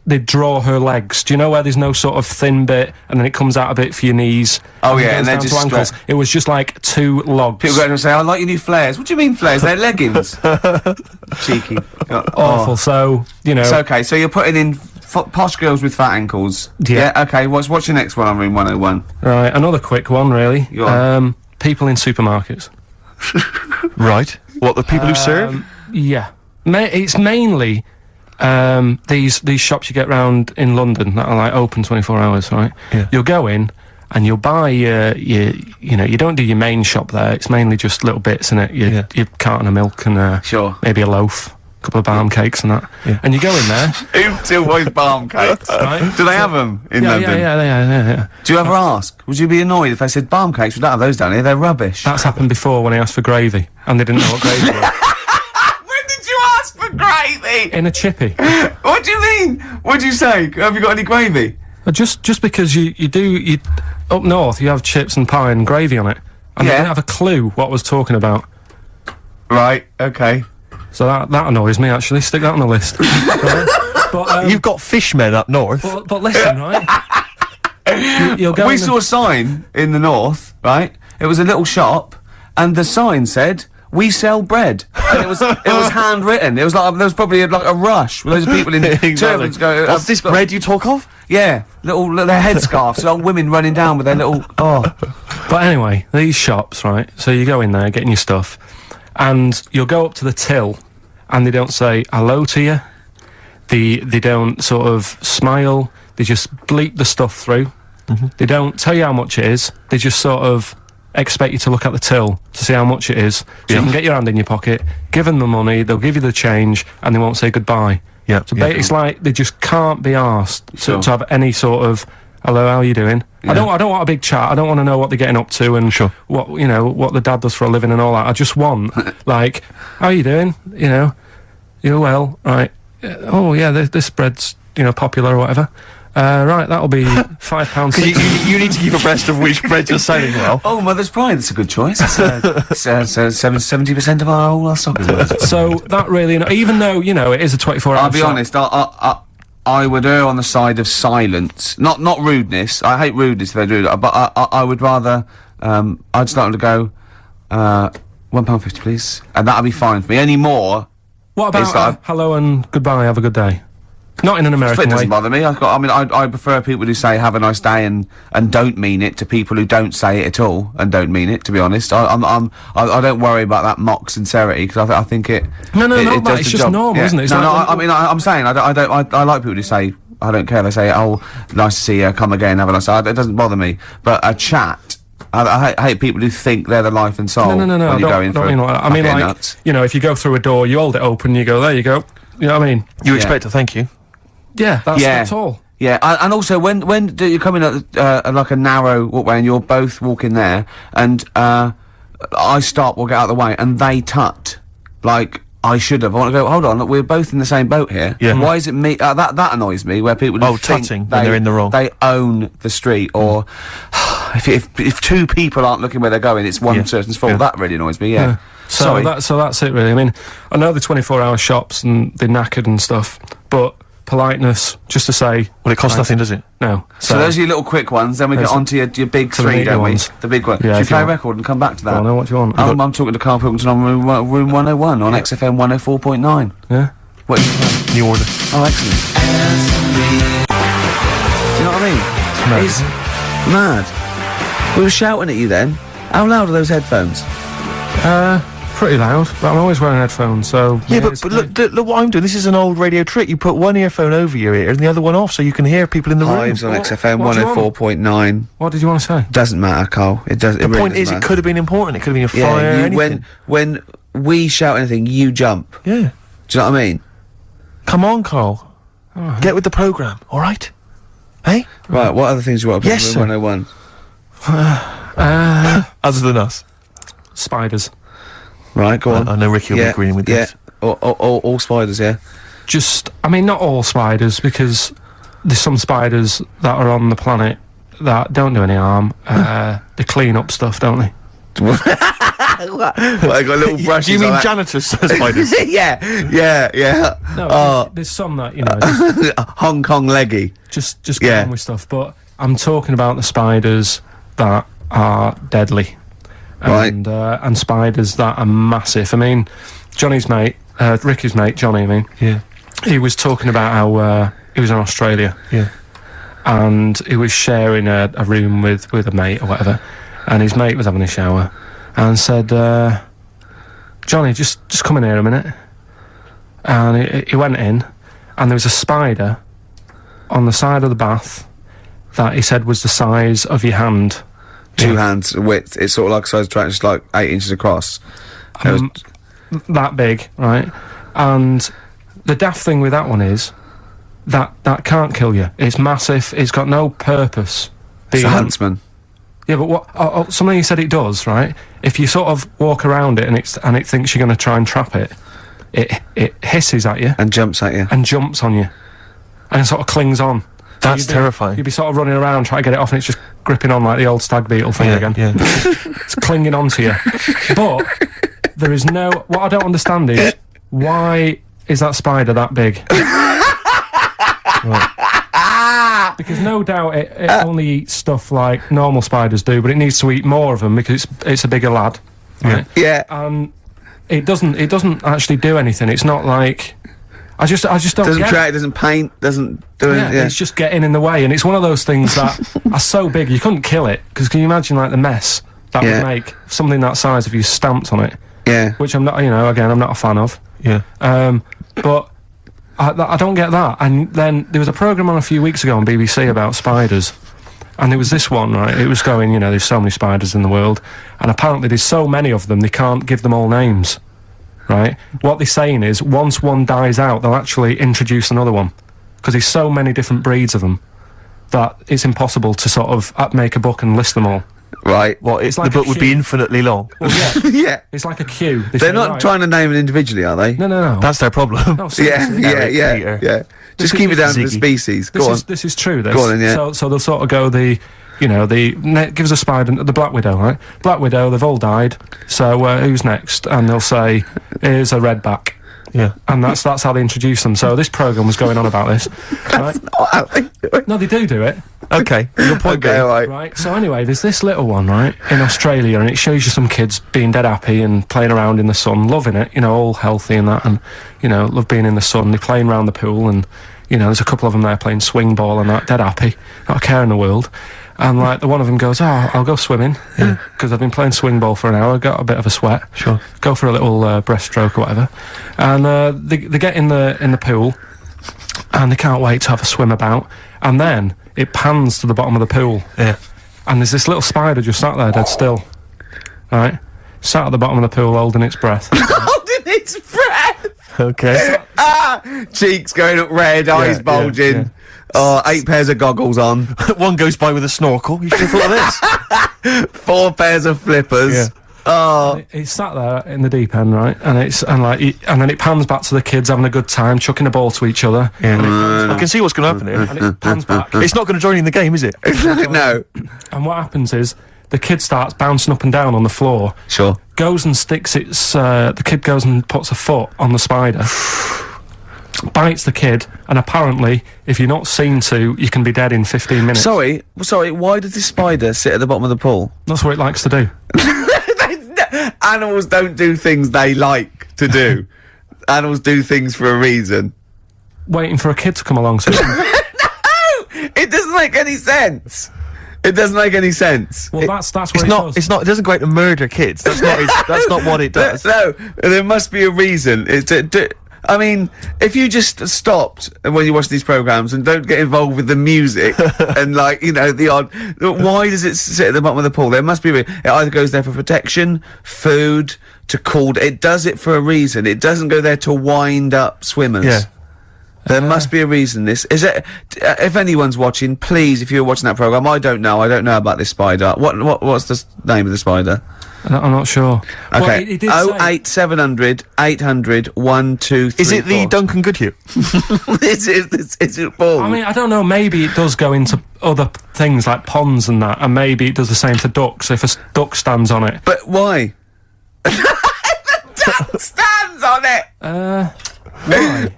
they'd draw her legs. Do you know where there's no sort of thin bit, and then it comes out a bit for your knees? Oh, yeah, it and goes they're down just to ankles. It was just like 2 logs. People go to say, I like your new flares. What do you mean flares? They're leggings. Cheeky. Awful, so, you know. It's okay, so you're putting in posh girls with fat ankles. Yeah. Okay, what's your next one on Room 101? Right, another quick one, really. Go on. People in supermarkets. Right. What, the people who serve? Yeah. It's mainly these shops you get round in London that are like open 24 hours, right? Yeah. You'll go in and you'll buy you don't do your main shop there. It's mainly just little bits in it. Your carton of milk and Sure. maybe a loaf, a couple of balm cakes and that. Yeah. And you go in there. Who still buys balm cakes? Right. Do they have them in London? Yeah. Do you ever ask? Would you be annoyed if they said balm cakes? We don't have those down here. They're rubbish. That's happened before when I asked for gravy and they didn't know what gravy was. When did you ask for gravy? In a chippy. What do you mean? What do you say? Have you got any gravy? Just because you up north you have chips and pie and gravy on it, and they Yeah. didn't have a clue what I was talking about. Right. Okay. So that annoys me actually. Stick that on the list. Right? But You've got fishmen up north. but listen, right? You'll go. We saw a sign in the north, right? It was a little shop, and the sign said, "We sell bread," and it was handwritten. It was like there was probably like a rush with loads of people in turbans going. What's this bread you talk of? Yeah, little their headscarves, little women running down with their little. Oh, But anyway, these shops, right? So you go in there, getting your stuff, and you'll go up to the till, and they don't say hello to you. They don't sort of smile. They just bleep the stuff through. They don't tell you how much it is. They just sort of expect you to look at the till to see how much it is, so you can get your hand in your pocket, give them the money, they'll give you the change, and they won't say goodbye. Yeah. So it's like they just can't be asked Sure. to have any sort of hello, how are you doing? Yeah. I don't want a big chat. I don't want to know what they're getting up to and Sure. what the dad does for a living and all that. I just want like, how are you doing? You're well, right? Oh yeah, this bread's popular or whatever. Right, that'll be £5. You need to keep abreast of which bread you're selling well. Oh, Mother's Pride. That's a good choice. It's 70% of our stock as well. So that really, even though it is a 24-hour. I'll be honest. I would err on the side of silence, not rudeness. I hate rudeness if they do that, but I would rather. I'd start to go, £1.50, please, and that'll be fine for me. Any more? What about hello and goodbye? Have a good day. Not in an It American way. doesn't bother me. I prefer people who say "have a nice day" and don't mean it to people who don't say it at all and don't mean it. To be honest, I don't worry about that mock sincerity because I think it. No, it not that. does It's the just job. normal, Yeah. isn't it? It's No, like I'm saying I like people who say I don't care. They say, "Oh, nice to see you. Come again. Have a nice day." It doesn't bother me. But a chat. I hate people who think they're the life and soul. No. When I you go in don't for mean like that. I mean like nuts. if you go through a door, you hold it open, you go there, you go. You know what I mean? You expect a thank you. Yeah, that's all. Yeah, and also when do you come in at like a narrow walkway and you're both walking there, and I stop or get out of the way, and they tut like I should have. I want to go. Hold on, look, we're both in the same boat here. Yeah. Why is it me? That annoys me. Where people Oh, think tutting when they're in the wrong. They own the street, or if two people aren't looking where they're going, it's one person's fault. Yeah. That really annoys me. Yeah. So Sorry. so that's it really. I mean, I know the 24-hour shops and they're knackered and stuff, but politeness, just to say. Well, it costs nothing, does it? No. So those are your little quick ones, then we get on to your big to the three, meaty don't ones. we? The big one. Yeah, Should we if you play a want. record and come back to that? I know what you want. I'm talking to Karl Pilkington on room 101 on XFM 104.9. Yeah. What do you think? New order. Oh, excellent. Do you know what I mean? It's mad. We were shouting at you then. How loud are those headphones? pretty loud, but I'm always wearing headphones, so... Yeah, but look what I'm doing. This is an old radio trick. You put one earphone over your ear and the other one off so you can hear people in the room. Hives on What- XFM what do you want? 104.9. What did you want to say? Doesn't matter, Carl. It does. The point is, it could have been important. It could have been a fire, anything. when we shout anything, you jump. Yeah. Do you know what I mean? Come on, Carl. Get with the programme, all right? Hey? Right, what other things you want to put Yes, in sir. 101? Other than us. Spiders. Right, go on. I know Ricky will be agreeing with this. All spiders, yeah. Just, I mean, not all spiders, because there's some spiders that are on the planet that don't do any harm. They clean up stuff, don't they? Well, they got little brushes. Do you mean like janitors spiders? yeah. No, there's some that, you know, Hong Kong leggy. just get on with stuff. But I'm talking about the spiders that are deadly. Right. And spiders that are massive. I mean, Johnny's mate, Ricky's mate, Johnny, I mean. Yeah. He was talking about how he was in Australia. Yeah. And he was sharing a room with a mate or whatever. And his mate was having a shower. And said, Johnny, just come in here a minute. And he went in. And there was a spider on the side of the bath that he said was the size of your hand. Two hands width. It's sort of like a size track, just like 8 inches across. It was- That big, right? And the daft thing with that one is that can't kill you. It's massive. It's got no purpose. it's a huntsman. Yeah, but what? Something you said it does, right? If you sort of walk around it and it thinks you're going to try and trap it, it hisses at you And jumps at you. and jumps on you, and it sort of clings on. That's You'd be- terrifying. You'd be sort of running around trying to get it off, and it's just gripping on like the old stag beetle thing again. Yeah. It's clinging onto you. But there is no... What I don't understand is, why is that spider that big? Because no doubt it only eats stuff like normal spiders do, but it needs to eat more of them because it's a bigger lad. Right? Yeah. And it doesn't actually do anything. It's not like... I just don't Doesn't get track, it. doesn't paint, doesn't do Yeah, anything. Yeah. it's just getting in the way, and it's one of those things that are so big you couldn't kill it. Because can you imagine like the mess that Yeah. would make if something that size if you stamped on it? Yeah. Which I'm not, again, I'm not a fan of. Yeah. But I don't get that. And then there was a programme on a few weeks ago on BBC about spiders. And there was this one, right? It was going, there's so many spiders in the world. And apparently there's so many of them, they can't give them all names. Right? What they're saying is, once one dies out, they'll actually introduce another one. Because there's so many different breeds of them that it's impossible to sort of make a book and list them all. Right. Well, It's the like a book would be queue. infinitely long. Well, yeah. Yeah. It's like a queue. They They're say, not right. trying to name it individually, are they? No. That's their problem. No, Yeah, seriously. Eric, yeah. Peter. Just This keep it is down to the Ziggy. species. Go on. This is true. This. Go on then, yeah. So they'll sort of go gives a spider the Black Widow, right? Black Widow, they've all died. So who's next? And they'll say, here's a redback. Yeah. And that's how they introduce them. So this programme was going on about this. Right? Oh, how they do it. No, they do it. Okay. Your point Okay, being. all right. Right, so anyway, there's this little one, right, in Australia, and it shows you some kids being dead happy and playing around in the sun, loving it, all healthy and that, and, love being in the sun. They're playing around the pool, and, there's a couple of them there playing swing ball and that, dead happy, not a care in the world. And, like, the one of them goes, I'll go swimming, because I've been playing swing ball for an hour, got a bit of a sweat. Sure. Go for a little breaststroke or whatever. And they get in the pool, and they can't wait to have a swim about, and then it pans to the bottom of the pool. Yeah. And there's this little spider just sat there dead still. Right? Sat at the bottom of the pool holding its breath. Holding its breath. Okay. Cheeks going up red, eyes yeah, bulging. yeah. 8 pairs of goggles on. One goes by with a snorkel. You should have thought of this. 4 pairs of flippers. Yeah. Oh, It's sat there in the deep end, right? And then it pans back to the kids having a good time, chucking a ball to each other. Yeah. I can see what's going to happen here. And it pans back. It's not going to join in the game, is it? no. And what happens is the kid starts bouncing up and down on the floor, Sure. goes and sticks the kid goes and puts a foot on the spider, bites the kid, and apparently, if you're not seen to, you can be dead in 15 minutes. Sorry, why does this spider sit at the bottom of the pool? That's what it likes to do. Animals don't do things they like to do. Animals do things for a reason. Waiting for a kid to come along. So It doesn't make any sense. It doesn't make any sense. Well, that's what It's it not. does. It's not. It doesn't go out to murder kids. That's not. That's not what it does. No, there must be a reason. I mean, if you just stopped when you watch these programs and don't get involved with the music and, like, you know, the odd... Why does it sit at the bottom of the pool? There must be it either goes there for protection, food, to cool... It does it for a reason. It doesn't go there to wind up swimmers. Yeah. There must be a reason. This is it. If anyone's watching, please, if you're watching that program, I don't know about this spider. What's the name of the spider? I'm not sure. Okay. Well, it did say- 08700 800 1234. Is it the Duncan Goodhue? Is it Paul? I mean, I don't know, maybe it does go into other things like ponds and that, and maybe it does the same for ducks if a duck stands on it. But why? The duck stands on it! Why?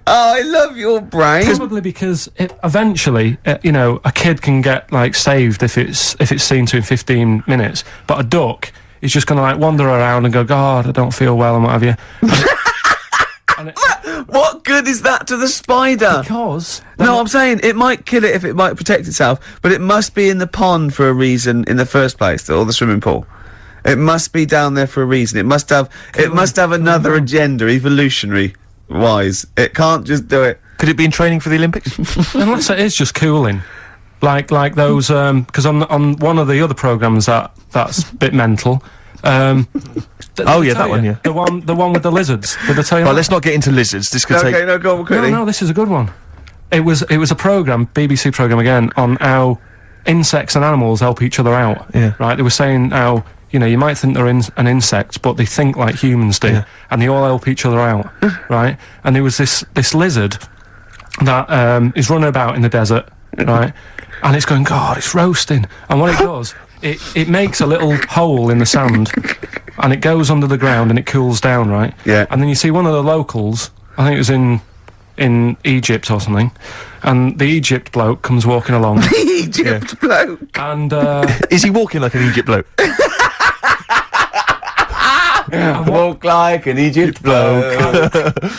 Oh, I love your brain. Probably because eventually, you know, a kid can get, like, saved if it's seen to in 15 minutes, but a duck is just going to, like, wander around and go, God, I don't feel well and what have you. What good is that to the spider? Because... No, I'm saying it might kill it if it might protect itself, but it must be in the pond for a reason in the first place, or the swimming pool. It must be down there for a reason. It must have another agenda, evolutionary-wise. It can't just do it. Could it be in training for the Olympics? Unless it is just cooling. Like those, because on one of the other programmes that's a bit mental. Oh, yeah, that one, yeah. The one with the lizards. Did I tell you Well, that? let's not get into lizards. This could Okay, take... no, go on quickly. No, this is a good one. It was a programme, BBC programme again, on how insects and animals help each other out. Yeah. Right? They were saying how, you know, you might think they're an insect, but they think like humans do. Yeah. And they all help each other out. Right? And there was this lizard that is running about in the desert, right? And it's going, God, it's roasting. And what it does, it makes a little hole in the sand, and it goes under the ground and it cools down, right? Yeah. And then you see one of the locals, I think it was in Egypt or something, and the Egypt bloke comes walking along. Egypt bloke. And Is he walking like an Egypt bloke? Walk like an Egypt bloke.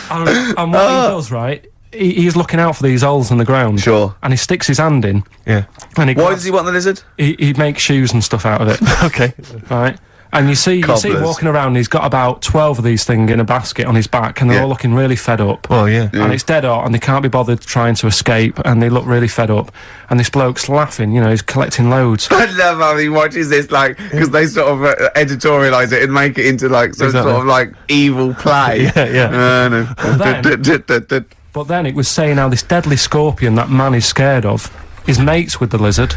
and what he does, right, he's looking out for these holes in the ground. Sure. And he sticks his hand in. Yeah. And Why does he want the lizard? he makes shoes and stuff out of it. Okay. Right? And you see him Cobblers. walking around, he's got about 12 of these things in a basket on his back, and they're Yeah. all looking really fed up. Well, yeah. And it's dead hot, and they can't be bothered trying to escape, and they look really fed up. And this bloke's laughing, you know, he's collecting loads. I love how he watches this, like, because they sort of editorialise it and make it into, like, some Exactly. sort of, like, evil play. Yeah. No. But then it was saying how this deadly scorpion that man is scared of is mates with the lizard.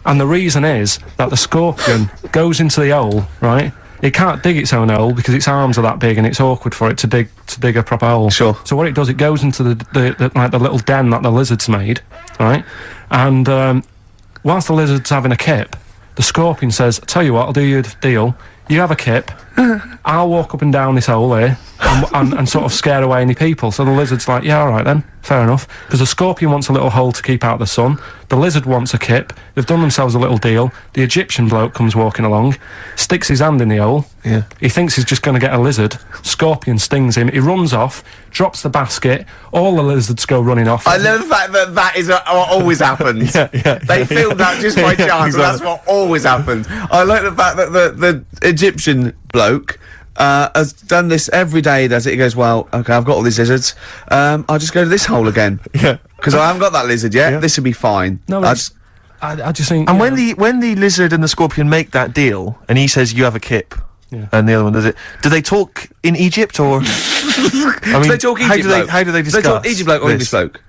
And the reason is that the scorpion goes into the hole, right? It can't dig its own hole because its arms are that big and it's awkward for it to dig a proper hole. Sure. So what it does, it goes into the little den that the lizard's made, right? And whilst the lizard's having a kip, the scorpion says, "Tell you what, I'll do you a deal. You have a kip, I'll walk up and down this hole here and sort of scare away any people." So the lizard's like, "Yeah, all right then, fair enough." Because the scorpion wants a little hole to keep out the sun. The lizard wants a kip. They've done themselves a little deal. The Egyptian bloke comes walking along, sticks his hand in the hole. Yeah. He thinks he's just going to get a lizard. Scorpion stings him. He runs off, drops the basket. All the lizards go running off. I love the fact that that is what always happens. Yeah. They filmed that just by chance, and that's what always happens. I like the fact that the Egyptian bloke has done this every day. He does it. He goes, "Well, okay, I've got all these lizards. I'll just go to this hole again. Yeah. Because I haven't got that lizard yet. Yeah. This will be fine." No, I just think. And you know, when the lizard and the scorpion make that deal, and he says you have a kip, Yeah. and the other one does it, do they talk in Egypt or? I mean, they talk how Egypt do they bloke? how do they discuss? They talk Egypt bloke or this? English bloke?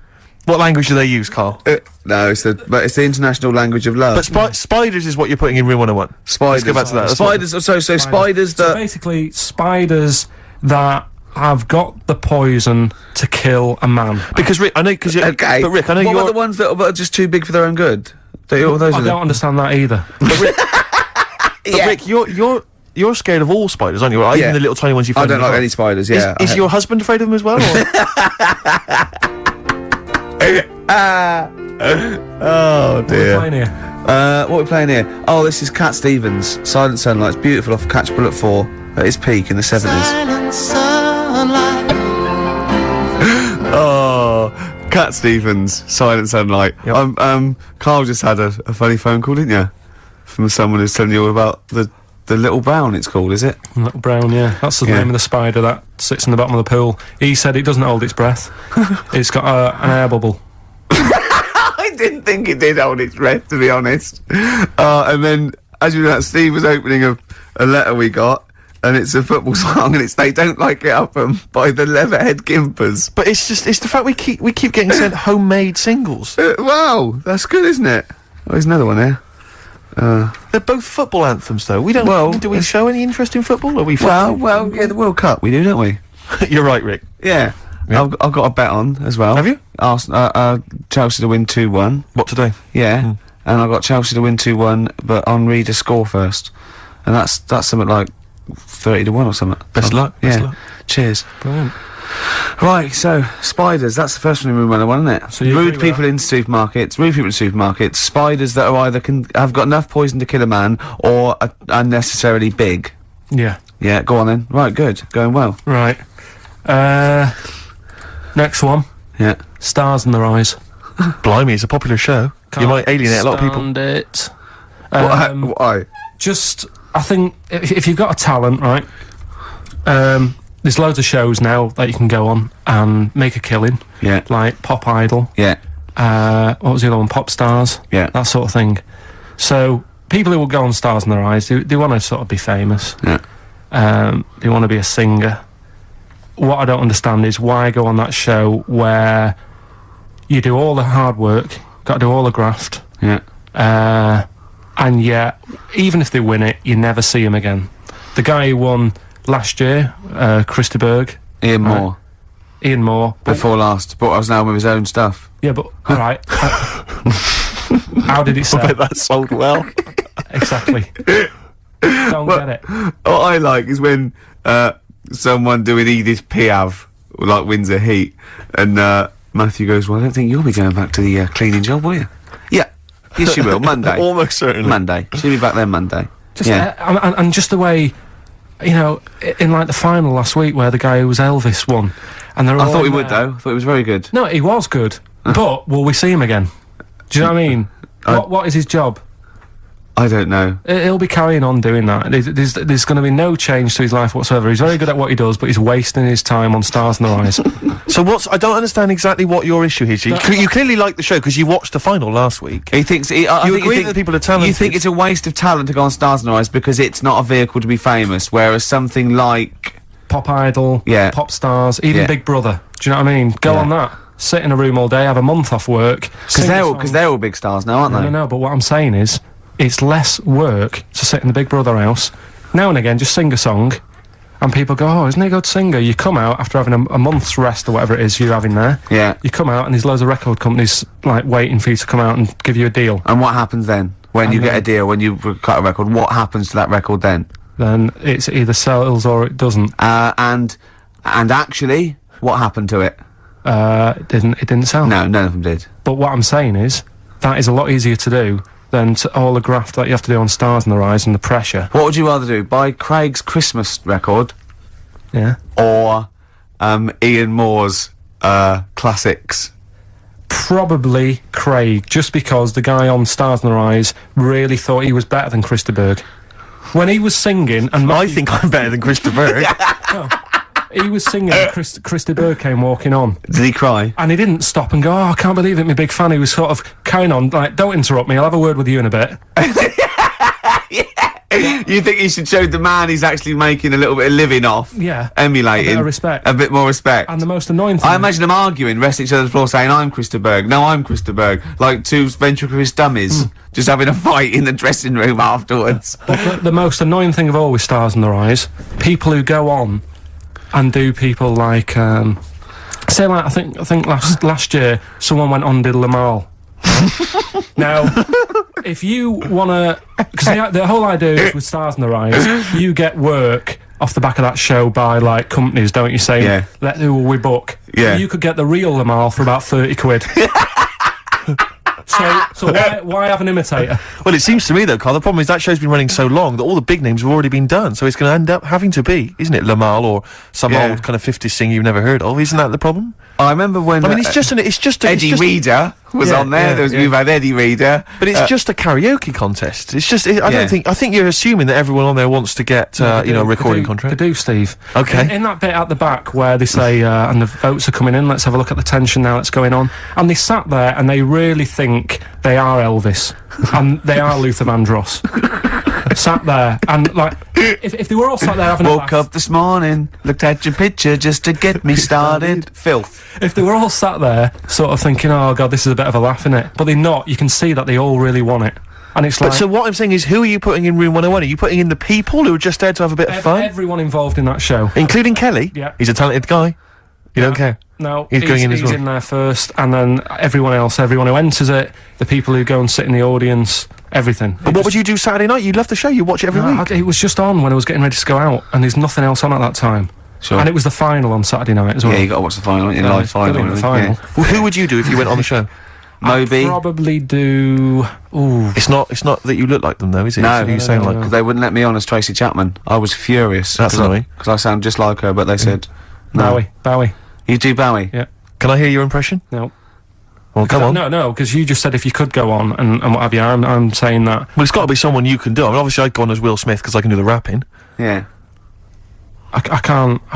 What language do they use, Carl? No, it's the international language of love. But spiders is what you're putting in Room 101. Spiders. Let's go back to that. That's what- Spiders. So spiders So that. basically, spiders that have got the poison to kill a man. Because Rick, I know, because Okay. but Rick, I know what you're. about the ones that are just too big for their own good? Those I are don't understand that either. But Rick, you're scared of all spiders, aren't you? Or Yeah. even the little tiny ones you I find. don't in the like garden. any spiders. Yeah. Is your husband afraid of them as well? Oh What are we dear. playing here? What are we playing here? Oh, this is Cat Stevens. Silent Sunlight. It's beautiful off Catch Bullet 4 at its peak in the 70s. Silent sunlight. Oh, Cat Stevens, Silent Sunlight. Yep. Karl just had a funny phone call, didn't you? From someone who's telling you all about the Little Brown, it's called, is it? Little Brown, yeah. That's the name of the spider that sits in the bottom of the pool. He said it doesn't hold its breath. It's got an air bubble. I didn't think it did hold its breath, to be honest. And then, as you know, Steve was opening a letter we got, and it's a football song, and it's They Don't Like It Up by the Leatherhead Gimpers. But it's the fact we keep getting sent homemade singles. Wow, that's good, isn't it? Oh, there's another one here. They're both football anthems, though. We don't. Well, do we show any interest in football? Are we? Well, yeah, the World Cup we do, don't we? You're right, Rick. Yeah. I've got a bet on as well. Have you? Chelsea to win 2-1. What today? Yeah. And I got Chelsea to win 2-1, but Henri to score first. And that's something like 30-1 or something. Best luck. Yeah. Best luck. Cheers. Brilliant. Right, so spiders. That's the first one we run one, isn't it? So you rude agree with people in supermarkets. Spiders that are either have got enough poison to kill a man or are unnecessarily big. Yeah. Yeah. Go on then. Right. Good. Going well. Right. Next one. Yeah. Stars in Their Eyes. Blimey, it's a popular show. You might alienate a lot of people. Stand it. Why? Just, I think, if you've got a talent, right, there's loads of shows now that you can go on and make a killing. Yeah. Like Pop Idol. Yeah. What was the other one? Pop Stars. Yeah. That sort of thing. So, people who will go on Stars in Their Eyes, they want to sort of be famous. Yeah. They want to be a singer. What I don't understand is why go on that show where you do all the hard work, got to do all the graft, Yeah. and yet, even if they win it, you never see him again. The guy who won last year, Christy Berg. Ian Moore. Ian Moore. Before last. Brought us now with his own stuff. Yeah, but, alright. How did it I sell? bet that sold well. Exactly. Don't get it. What I like is when someone doing Edith Piaf like wins a heat, and Matthew goes, "Well, I don't think you'll be going back to the cleaning job, will you?" Yeah, yes, you will. Monday, Almost certainly. Monday. She'll be back there Monday. Just, yeah, and just the way, you know, in like the final last week where the guy who was Elvis won, and they're all I thought he in would there. though. I thought he was very good. No, he was good, but will we see him again? Do you know what I mean? What is his job? I don't know. He'll be carrying on doing that. There's going to be no change to his life whatsoever. He's very good at what he does, but he's wasting his time on Stars in Their Eyes. So I don't understand exactly what your issue is. You clearly like the show because you watched the final last week. He thinks I You think agree that people are talented. You think it's a waste of talent to go on Stars in Their Eyes because it's not a vehicle to be famous, whereas something like Pop Idol, Yeah. Pop Stars, even Yeah. Big Brother. Do you know what I mean? Go Yeah. on that. Sit in a room all day, have a month off work. because they're all big stars now, aren't they? No, but what I'm saying is, it's less work to sit in the Big Brother house. Now and again, just sing a song, and people go, "Oh, isn't he a good singer?" You come out after having a month's rest or whatever it is you're having there. Yeah. You come out, and there's loads of record companies like waiting for you to come out and give you a deal. And what happens then when And you get then- a deal? When you cut a record, what happens to that record then? Then it's either sells or it doesn't. And actually, what happened to it? It didn't sell. No, none of them did. But what I'm saying is, that is a lot easier to do than all the graft that you have to do on Stars in Their Eyes and the pressure. What would you rather do? Buy Craig's Christmas record Yeah. or Ian Moore's classics? Probably Craig, just because the guy on Stars in Their Eyes really thought he was better than Christy Berg. When he was singing, and I think I'm better than Christopher. he was singing, and Christy Berg came walking on. Did he cry? And he didn't stop and go, "Oh, I can't believe it, my big fan." He was sort of carrying on, like, "Don't interrupt me, I'll have a word with you in a bit." You think he should show the man he's actually making a little bit of living off? Yeah. Emulating. A bit of respect. A bit more respect. And the most annoying thing... I imagine them arguing, resting each other's floor, saying, "I'm Christa Berg. No, I'm Christa Berg." Like two ventriloquist dummies, just having a fight in the dressing room afterwards. But the most annoying thing of all with Stars in Their Eyes, people who go on and do people like, say like, I think last year, someone went on and did Lamal. Now, if you wanna, because the whole idea is with Stars in Their Eyes, you get work off the back of that show by like companies, don't you? Saying, Yeah. who will we book? Yeah. You could get the real Lamal for about 30 quid. So why have an imitator? Well, it seems to me though, Carl, the problem is that show's been running so long that all the big names have already been done, so it's going to end up having to be, isn't it, Lamal or some old kind of 50s singer you've never heard of? Isn't that the problem? I remember when... I mean, it's just Eddie Reader was on there. You've had Eddie Reader. But it's just a karaoke contest. It's just... I think you're assuming that everyone on there wants to get, a recording contract. They do, Steve. Okay. In that bit at the back where they say, and the votes are coming in, let's have a look at the tension now that's going on. And they sat there and they really think they are Elvis. And they are Luther Vandross. Sat there and like if they were all sat there having a laugh. Woke up this morning, looked at your picture just to get me started. Filth. If they were all sat there sort of thinking, oh god, this is a bit of a laugh, innit? But they're not. You can see that they all really want it. And it's like... So what I'm saying is, who are you putting in Room 101? Are you putting in the people who are just there to have a bit of fun? Everyone involved in that show. Including Kelly? Yeah. He's a talented guy. You don't care? No, he's going in as well. He's in there first, and then everyone else, everyone who enters it, the people who go and sit in the audience, everything. But what would you do Saturday night? You'd love the show, you watch it every week. It was just on when I was getting ready to go out, and there's nothing else on at that time. Sure. And it was the final on Saturday night as well. Yeah, you got to watch the final, live final. The final. Yeah. Well, who would you do if you went on the show? Moby. I'd probably do... Ooh. It's not that you look like them though, is it? No, you sound like... because they wouldn't let me on as Tracy Chapman. I was furious. That's annoying. Because I sound just like her, but they said... No. Bowie. You do Bowie? Yeah. Can I hear your impression? No. Well, come on. No, because you just said if you could go on and what have you. I'm saying that. Well, it's got to be someone you can do. I mean, obviously I'd go on as Will Smith because I can do the rapping. Yeah. I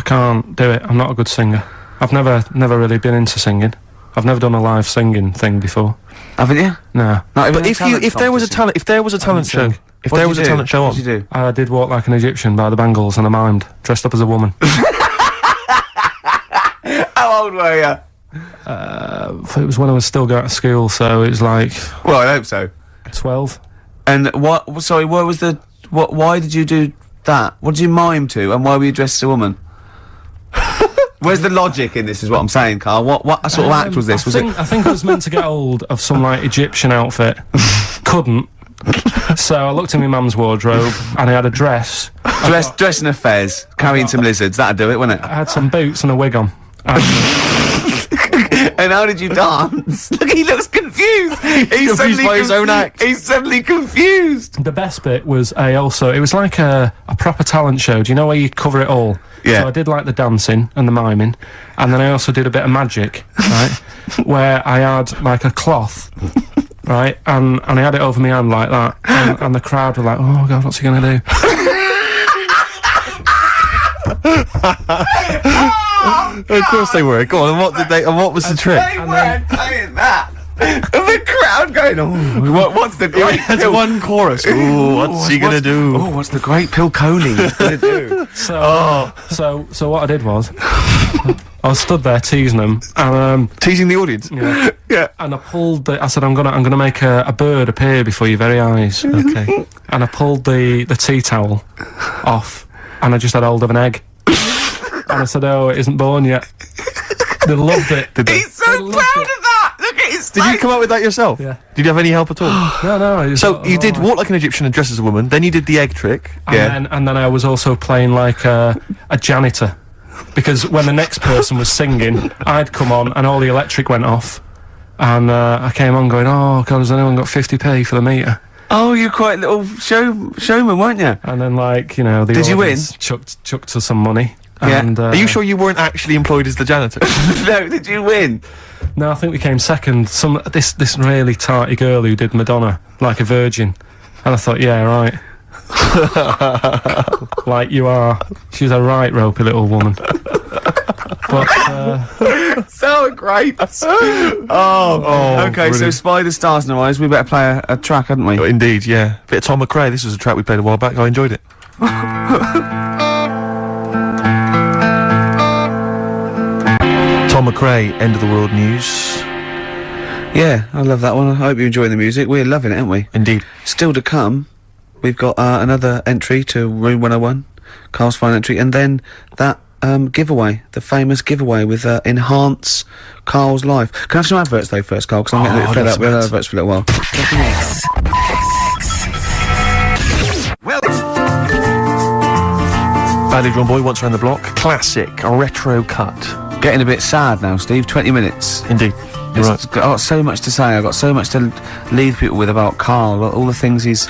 can't do it. I'm not a good singer. I've never really been into singing. I've never done a live singing thing before. Haven't you? No. But if there was a talent show, on, what did you do? I did Walk Like an Egyptian by the Bangles, and I mimed, dressed up as a woman. How old were you? It was when I was still going to school, so it was like... Well, I hope so. 12. And what... Sorry, what was the... Why did you do that? What did you mime to, and why were you dressed as a woman? Where's the logic in this, is what I'm saying, Carl? What sort of act was this? I think I was meant to get hold of some, like, Egyptian outfit. Couldn't. So I looked in my mum's wardrobe, and I had a dress. Dress in a fez, carrying some lizards, that'd do it, wouldn't it? I had some boots and a wig on. And how did you dance? Look, he looks confused. He's confused by his own act. He's suddenly confused. The best bit was it was like a proper talent show. Do you know where you cover it all? Yeah. So I did like the dancing and the miming, and then I also did a bit of magic, right? Where I had like a cloth, right, and I had it over my hand like that, and the crowd were like, oh god, what's he gonna do? Of course they were. Go on, and what did they? And what was the trick? They weren't saying that. And the crowd going, oh, what's the great... That's one chorus. Ooh, what's he gonna do? Oh, what's the great Pilkington gonna do? So what I did was, I was stood there teasing them, and teasing the audience. yeah, Yeah. and I pulled I said I'm gonna make a bird appear before your very eyes. Okay. And I pulled the tea towel off, and I just had hold of an egg. And I said, oh, it isn't born yet. They loved it. Did they? He's so proud of that! Look at his Did you come up with that yourself? Yeah. Did you have any help at all? No. So you did Walk Like an Egyptian and Dress as a Woman, then you did the egg trick. And then I was also playing like a janitor. Because when the next person was singing, I'd come on and all the electric went off. And I came on going, oh, God, has anyone got 50p for the meter? Oh, you're quite a little showman, weren't you? And then, like, you know... Did you win? Chucked us some money. Yeah. And, Are you sure you weren't actually employed as the janitor? No, did you win? No, I think we came second. This really tarty girl who did Madonna, like a virgin. And I thought, yeah, right. Like you are. She's a right ropey little woman. But, so great. Okay, brilliant. so Spy the Stars in Our Eyes, we better play a track, hadn't we? Indeed, yeah. Bit of Tom McRae. This was a track we played a while back. I enjoyed it. Tom McRae, End of the World News. Yeah, I love that one. I hope you're enjoying the music. We're loving it, aren't we? Indeed. Still to come, we've got another entry to Room 101, Carl's final entry, and then that giveaway, the famous giveaway with Enhance Carl's Life. Can I have some adverts though first, Carl? Because I'm getting a bit fed up. We'll have adverts for a little while. Well, Badly Drawn Boy, Once Around the Block, classic, a retro cut. Getting a bit sad now, Steve. 20 minutes. Indeed. Right. I've got so much to say. I've got so much to leave people with about Karl, all the things he's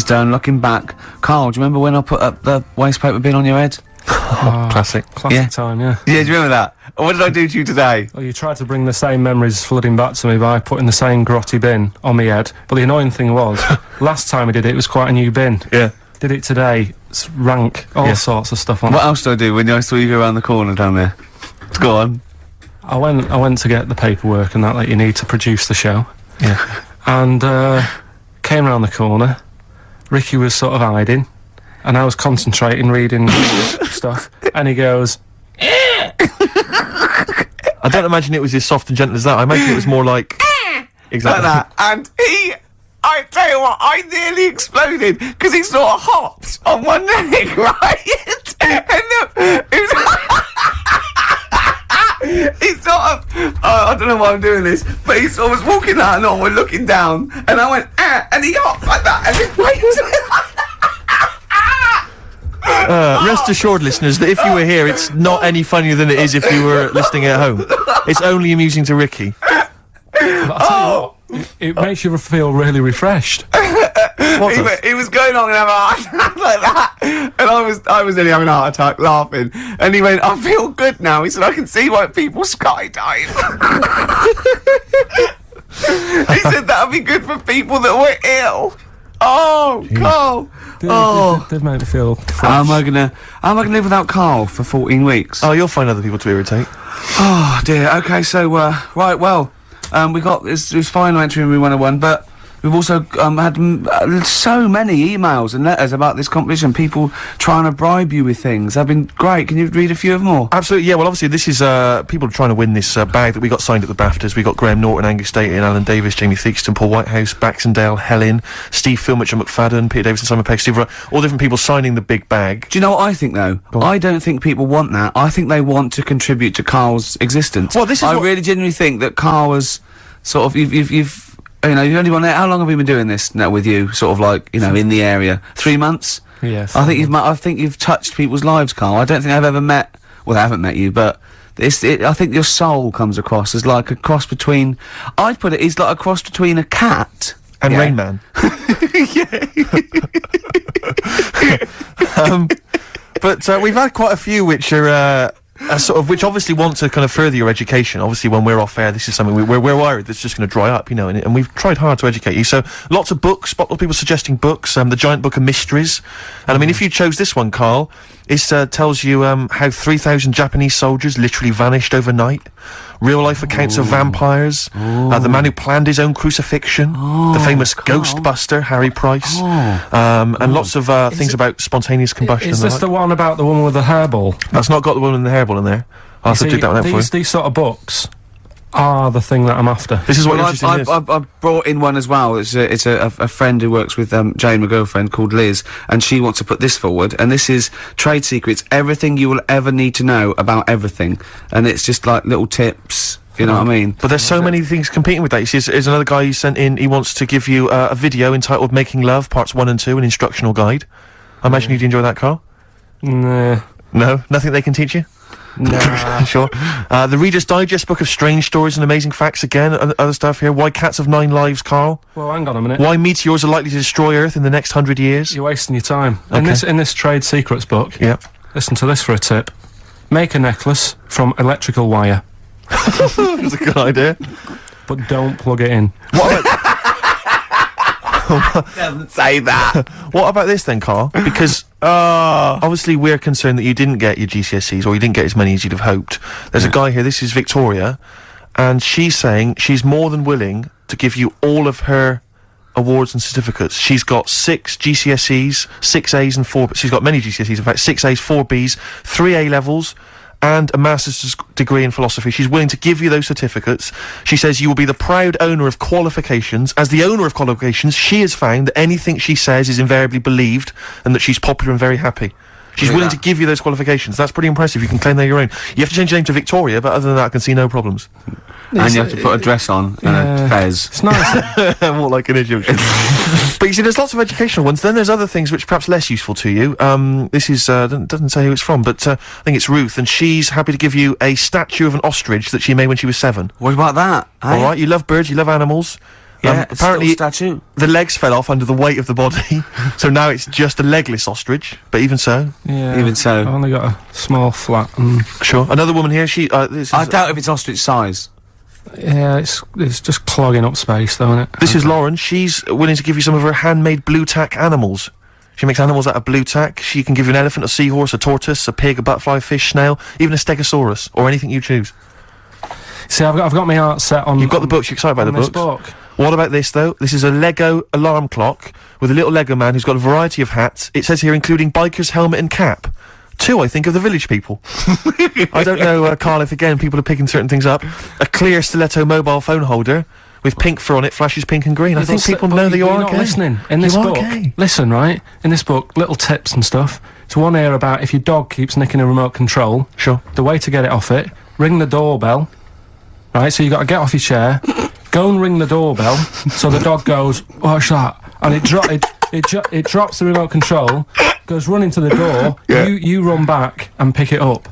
done. Looking back, Karl, do you remember when I put up the waste paper bin on your head? Classic. Classic time, yeah. Yeah, do you remember that? What did I do to you today? Well, you tried to bring the same memories flooding back to me by putting the same grotty bin on my head. But the annoying thing was, last time I did it, it was quite a new bin. Yeah. Did it today, it's rank, all sorts of stuff on What it. else did I do when I saw you go around the corner down there? Go on. I went to get the paperwork and that you need to produce the show. Yeah. And came round the corner. Ricky was sort of hiding, and I was concentrating, reading stuff. And he goes, I don't imagine it was as soft and gentle as that. I imagine it was more like... exactly. Like that. And I tell you what, I nearly exploded because he sort of hopped on one leg, right? And he sort of, I don't know why I'm doing this, but he sort of was walking out and on, we're looking down, and I went, and he hopped like that, and it Rest assured, listeners, that if you were here, it's not any funnier than it is if you were listening at home. It's only amusing to Ricky. but I'll tell you what, it makes you feel really refreshed. He was going on and having a heart attack like that, and I was nearly having a heart attack laughing, and he went, I feel good now. He said, I can see why people skydive. He said that would be good for people that were ill. Oh, Karl. They've made me feel How am I gonna live without Karl for 14 weeks? Oh, you'll find other people to irritate. Oh dear. Okay, so right, well, we got this final entry in Room 101, but we've also had so many emails and letters about this competition. People trying to bribe you with things. They've been great. Can you read a few of them all? Absolutely, yeah. Well, obviously, this is people trying to win this bag that we got signed at the BAFTAs. We got Graham Norton, Angus Staten, Alan Davis, Jamie Theakston, Paul Whitehouse, Baxendale, Helen, Steve Filmich and McFadden, Peter Davison, Simon Pegg, Steve Wright, all different people signing the big bag. Do you know what I think, though? I don't think people want that. I think they want to contribute to Karl's existence. Well, this is I really genuinely think that Karl was sort of, you've you've only been there. How long have we been doing this now with you? Sort of like, in the area. 3 months? Yes. I think you've touched people's lives, Karl. I don't think I've ever met. Well, I haven't met you, but I think your soul comes across as like a cross between. I'd put it. He's like a cross between a cat And Rain Man. But we've had quite a few which are which obviously want to kind of further your education. Obviously, when we're off air, this is something we're worried that's just going to dry up, and we've tried hard to educate you. So lots of books, lots of people suggesting books. The Giant Book of Mysteries, and I mean, if you chose this one, Karl, it tells you how 3,000 Japanese soldiers literally vanished overnight. Real life accounts of vampires. The man who planned his own crucifixion. The famous Ghostbuster, Harry Price. And lots of things about spontaneous combustion. Is this the one about the woman with the hairball? That's not got the woman in the hairball in there. I'll have to dig that one out for you. These sort of books are the thing that I'm after. This is what interesting is. I've brought in one as well. It's a friend who works with Jane, my girlfriend, called Liz, and she wants to put this forward. And this is Trade Secrets: Everything You Will Ever Need to Know About Everything. And it's just like little tips. You know what I mean? But there's so many things competing with that. You see, there's another guy who sent in. He wants to give you a video entitled "Making Love" Parts 1 and 2, an instructional guide. I imagine you'd enjoy that, Karl. Nah. No, nothing they can teach you. Nah. Sure. The Reader's Digest book of strange stories and amazing facts again. Other stuff here. Why cats have 9 lives, Karl. Well, hang on a minute. Why meteors are likely to destroy Earth in the next 100 years. You're wasting your time. Okay. In this Trade Secrets book, Yeah. listen to this for a tip. Make a necklace from electrical wire, That's a good idea. but don't plug it in. What about, Doesn't say that. what about this then, Karl? Because obviously we're concerned that you didn't get your GCSEs, or you didn't get as many as you'd have hoped. There's a guy here, this is Victoria, and she's saying she's more than willing to give you all of her awards and certificates. She's got 6 GCSEs, 6 A's and 4... She's got many GCSEs, in fact, 6 A's, 4 B's, 3 A-levels, and a master's degree in philosophy. She's willing to give you those certificates. She says you will be the proud owner of qualifications. As the owner of qualifications, she has found that anything she says is invariably believed, and that she's popular and very happy. She's willing to give you those qualifications. That's pretty impressive. You can claim they're your own. You have to change your name to Victoria, but other than that, I can see no problems. And you have to put a dress on and a fez. It's nice. More like an Egyptian. But you see, there's lots of educational ones. Then there's other things which perhaps less useful to you. This is, doesn't say who it's from, but I think it's Ruth, and she's happy to give you a statue of an ostrich that she made when she was 7. What about that? All right, you love birds, you love animals. Yeah, apparently statue. the legs fell off under the weight of the body, so now it's just a legless ostrich. But even so, Yeah. Even so. I've only got a small flat. sure. Another woman here. She. This is, I doubt if it's ostrich size. Yeah, it's just clogging up space, though, isn't it? This is Lauren. She's willing to give you some of her handmade blue tack animals. She makes animals out of blue tack. She can give you an elephant, a seahorse, a tortoise, a pig, a butterfly, a fish, snail, even a stegosaurus, or anything you choose. See, I've got my art set on. You've got the books. You're excited by the this books. book. What about this, though? This is a Lego alarm clock with a little Lego man who's got a variety of hats. It says here, including biker's helmet and cap. 2, I think, of the village people. I don't know, Karl, if again people are picking certain things up. A clear stiletto mobile phone holder with pink fur on it, flashes pink and green. I think people know that you are not gay. listening. In this You are book, gay. listen, right? In this book, little tips and stuff. There's one here about if your dog keeps nicking a remote control. Sure. The way to get it off it: ring the doorbell. Right, so you got to get off your chair, go and ring the doorbell. So the dog goes, "What's that?" And it drops the remote control, goes running to the door. Yeah. You run back and pick it up.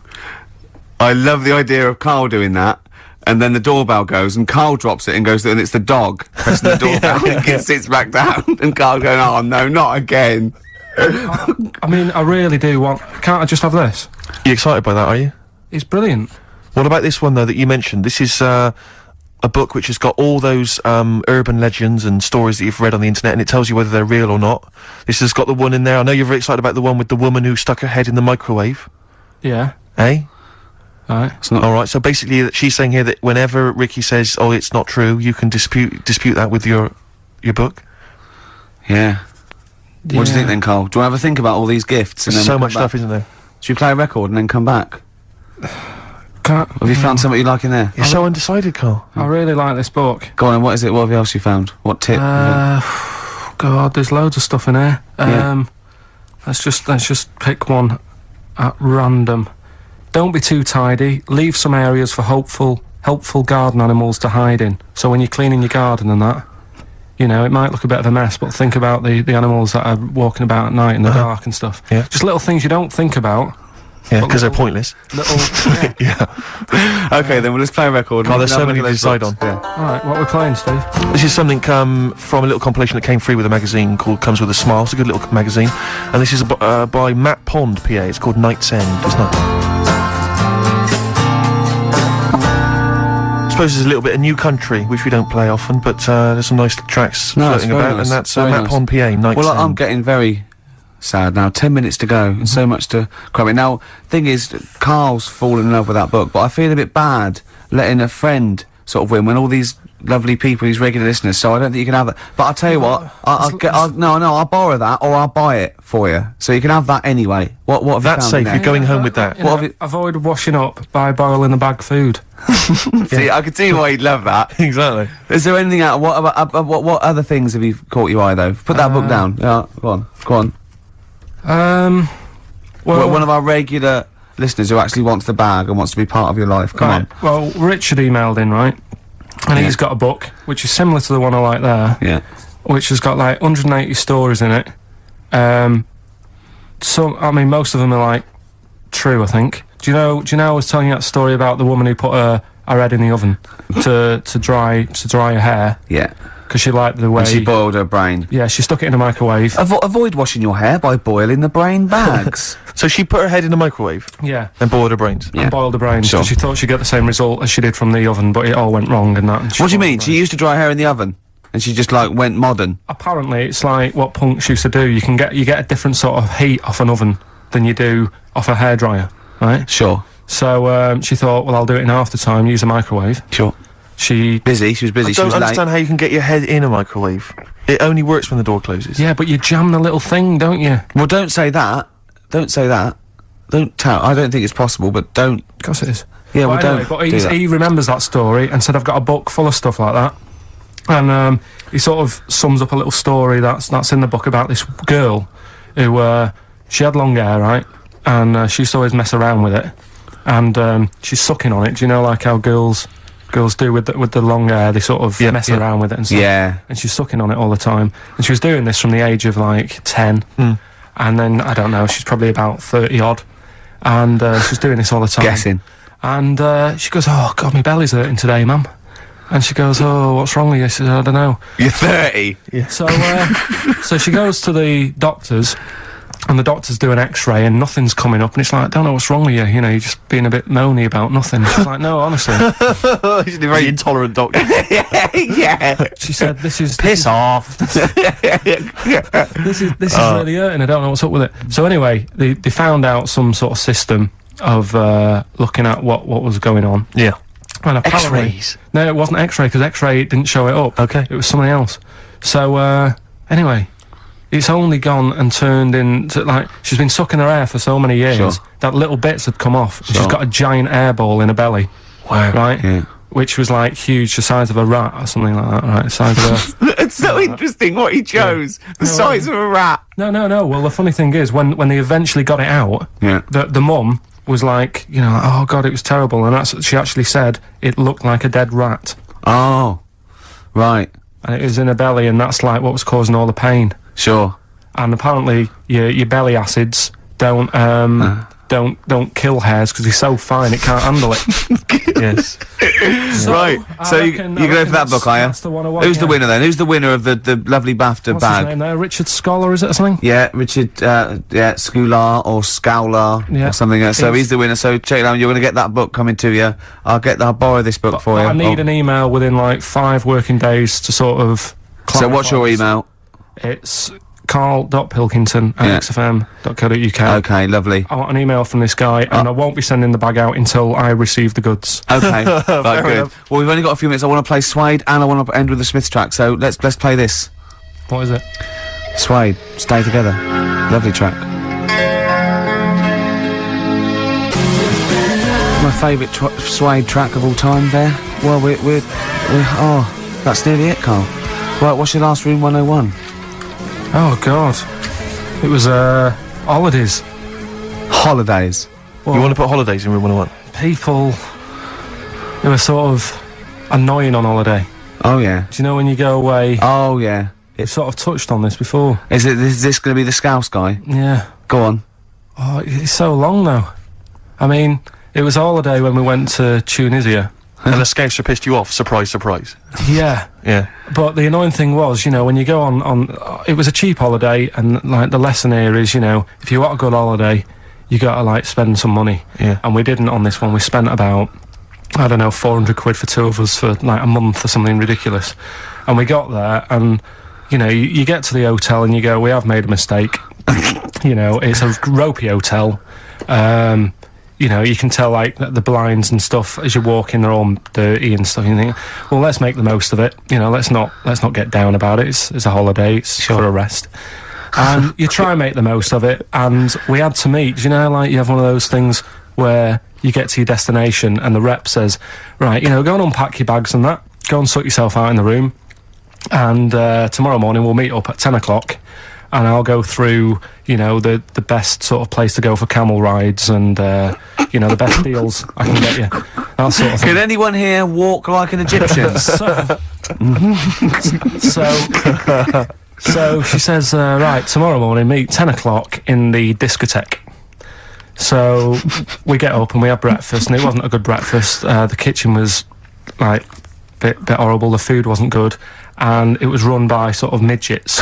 I love the idea of Karl doing that, and then the doorbell goes, and Karl drops it and goes, and it's the dog pressing the doorbell, and it sits back down, and Karl going, "Oh no, not again." I mean, I really do want. Can't I just have this? You excited by that, are you? It's brilliant. What about this one, though, that you mentioned? This is a book which has got all those urban legends and stories that you've read on the internet, and it tells you whether they're real or not. This has got the one in there. I know you're very excited about the one with the woman who stuck her head in the microwave. Yeah. Eh? Right. It's not. All right, so basically she's saying here that whenever Ricky says, "Oh, it's not true," you can dispute that with your book. Yeah. What do you think then, Karl? Do you want to have a think about all these gifts? And There's then so we'll much come back? stuff, isn't there? Should we play a record and then come back? Can't. Have you found something you like in there? You're so undecided, Karl. I really like this book. Go on, and what is it? What else you found? What tip? God, there's loads of stuff in here. Yeah. Let's just pick one at random. Don't be too tidy. Leave some areas for helpful garden animals to hide in. So when you're cleaning your garden and that, you know, it might look a bit of a mess, but think about the animals that are walking about at night in the dark and stuff. Yeah. Just little things you don't think about. Yeah, because they're pointless. Little. Yeah. Okay, then we'll just play a record. Karl, there's and so we can many have to a look at decide those on. books. Yeah. All right, what we're playing, Steve? This is something from a little compilation that came free with a magazine called Comes With a Smile. It's a good little magazine. And this is by Matt Pond, PA. It's called Night's End. It's not. I suppose there's a little bit of New Country, which we don't play often, but there's some nice tracks No, it's floating very about, nice. and that's Very Matt nice. Pond, PA, Night's Well, End. I'm getting very sad now. 10 minutes to go, and so much to cram in. Now, thing is, Karl's fallen in love with that book, but I feel a bit bad letting a friend sort of win when all these lovely people, these regular listeners, so I don't think you can have that. But I'll tell you what, I'll borrow that, or I'll buy it for you, so you can have that anyway. What have you That's found safe. in there? You're going home with that. You What know, have you- avoid washing up by boiling the bag food. See, I can see why you'd love that. Exactly. Is there anything out? What other things have you caught your eye though? Put that book down. Yeah, go on. Well, Well, one of our regular listeners who actually wants the bag and wants to be part of your life. Come on. Well, Richard emailed in, right? And he's got a book which is similar to the one I like there, Yeah. which has got like 180 stories in it. I mean, most of them are like true, I think. Do you know I was telling you that story about the woman who put her head in the oven to dry her hair Yeah. because she liked the way. And she boiled her brain. Yeah, she stuck it in a microwave. Avoid washing your hair by boiling the brain bags. So she put her head in the microwave Yeah. and boiled her brains. Yeah. And boiled the brains Sure. because she thought she'd get the same result as she did from the oven, but it all went wrong and that. And What do you mean? She used to dry hair in the oven, and she just like went modern. Apparently, it's like what punks used to do. You get a different sort of heat off an oven than you do off a hairdryer, right? Sure. So she thought, well, I'll do it in half the time. Use a microwave. Sure. She She was busy. I She don't was understand late. how you can get your head in a microwave. It only works when the door closes. yeah, but you jam the little thing, don't you? Well, don't say that. Don't say that. Don't tell. I don't think it's possible, but don't. Of course it is. Yeah, well, anyway, don't but do that. he remembers that story and said, I've got a book full of stuff like that. And he sort of sums up a little story that's in the book about this girl who she had long hair, right? and she used to always mess around with it. And she's sucking on it. Do you know, like how girls do with the long hair? They sort of mess around with it and stuff. Yeah. And she's sucking on it all the time. And she was doing this from the age of like 10. And then I don't know, she's probably about 30 odd. And she's doing this all the time. Guessing. And she goes, "Oh God, my belly's hurting today, mum." And she goes, "Oh, what's wrong with you?" She says, "I don't know." You're 30. Yeah. So she goes to the doctors, and the doctors do an X-ray, and nothing's coming up. And it's like, "I don't know what's wrong with you. You know, you're just being a bit moany about nothing." She's like, "No, honestly." He's a very intolerant doctor. Yeah. She said, "This is Piss off. this is really hurting. I don't know what's up with it." So anyway, they found out some sort of system of looking at what was going on. Yeah. And apparently, X-rays? No, it wasn't X-ray, because X-ray didn't show it up. Okay. It was something else. So anyway, it's only gone and turned into, like, she's been sucking her hair for so many years Sure. that little bits had come off. And Sure. she's got a giant air ball in her belly. Wow. Right? Yeah. Which was like huge, the size of a rat or something like that, right? The size of a... It's so interesting what he chose. The size of a rat. No. Well, the funny thing is, when they eventually got it out, Yeah. the mum was like, you know, "Oh God, it was terrible." And she actually said it looked like a dead rat. Oh. Right. And it was in her belly, and that's like what was causing all the pain. Sure. And apparently your belly acids don't kill hairs, because they're so fine it can't handle it. Yes. Right. So you're going for that book, are you? That's the one I want. Who's the winner then? Who's the winner of the lovely BAFTA What's his bag? name there? Richard Scholar, is it, or something? Yeah, Richard, Scular or Scowler Yeah. or something. So he's the winner. So check it out. You're going to get that book coming to you. I'll borrow this book for you. I need an email within like 5 working days to sort of So what's your clarify. email? It's Karl.Pilkington at Yeah. xfm.co.uk. Okay, lovely. I want an email from this guy, and I won't be sending the bag out until I receive the goods. Okay, right, good. enough. Well, we've only got a few minutes. I want to play Suede and I want to end with the Smiths track. So let's play this. What is it? Suede, Stay Together. Lovely track. My favourite Suede track of all time there. Well, oh, that's nearly it, Carl. Right, what's your last Room 101? Oh God, it was holidays. Holidays. You want to put holidays in room 101? People who are sort of annoying on holiday. Oh, yeah. Do you know when you go away? Oh, yeah. We've sort of touched on this before. Is this going to be the Scouse guy? Yeah. Go on. Oh, it's so long though. I mean, it was holiday when we went to Tunisia. And the Scouser pissed you off. Surprise, surprise. Yeah. Yeah. But the annoying thing was, you know, when you go on it was a cheap holiday, and like the lesson here is, you know, if you want a good holiday, you gotta like spend some money. Yeah. And we didn't on this one. We spent about, I don't know, 400 quid for 2 of us for like a month or something ridiculous. And we got there, and you know, you get to the hotel and you go, "We have made a mistake." You know, it's a ropey hotel. You know, you can tell like the blinds and stuff as you walk in, they're all dirty and stuff. And you think, well, let's make the most of it. You know, let's not get down about it. It's a holiday. It's for a rest. And you try and make the most of it. And we had to meet. You know, like you have one of those things where you get to your destination and the rep says, "Right, you know, go and unpack your bags and that. Go and sort yourself out in the room. And tomorrow morning we'll meet up at 10 o'clock. And I'll go through, you know, the best sort of place to go for camel rides and, you know, the best deals I can get you. That sort of thing." Can anyone here walk like an Egyptian? So she says, "Right, tomorrow morning, meet 10 o'clock in the discotheque." So we get up and we have breakfast, and it wasn't a good breakfast. The kitchen was, like, bit horrible. The food wasn't good. And it was run by sort of midgets.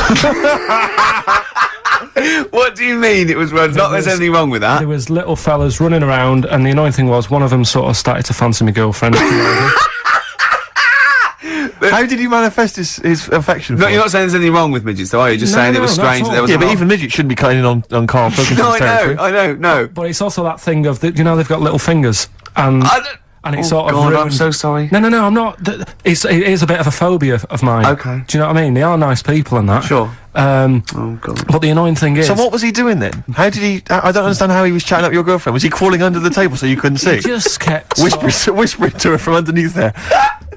What do you mean it was run? Not there's anything wrong with that. There was little fellas running around, and the annoying thing was one of them sort of started to fancy my girlfriend. How did he manifest his affection for No, you're not saying there's anything wrong with midgets, though, are you? Just No, saying it no, was not strange at that there all. was Yeah, a but lot- even midgets shouldn't be cutting in on Karl Pilkington's No, territory. I know, no. But it's also that thing of, you know, they've got little fingers, and it sort of God, I'm ruined- so sorry. No, I'm not. It is a bit of a phobia of mine. Okay. Do you know what I mean? They are nice people and that. Sure. Oh, God. But the annoying thing is... So what was he doing then? How did he... I don't understand how he was chatting up your girlfriend. Was he crawling under the table so you couldn't see? He just kept... Whispering to her from underneath there.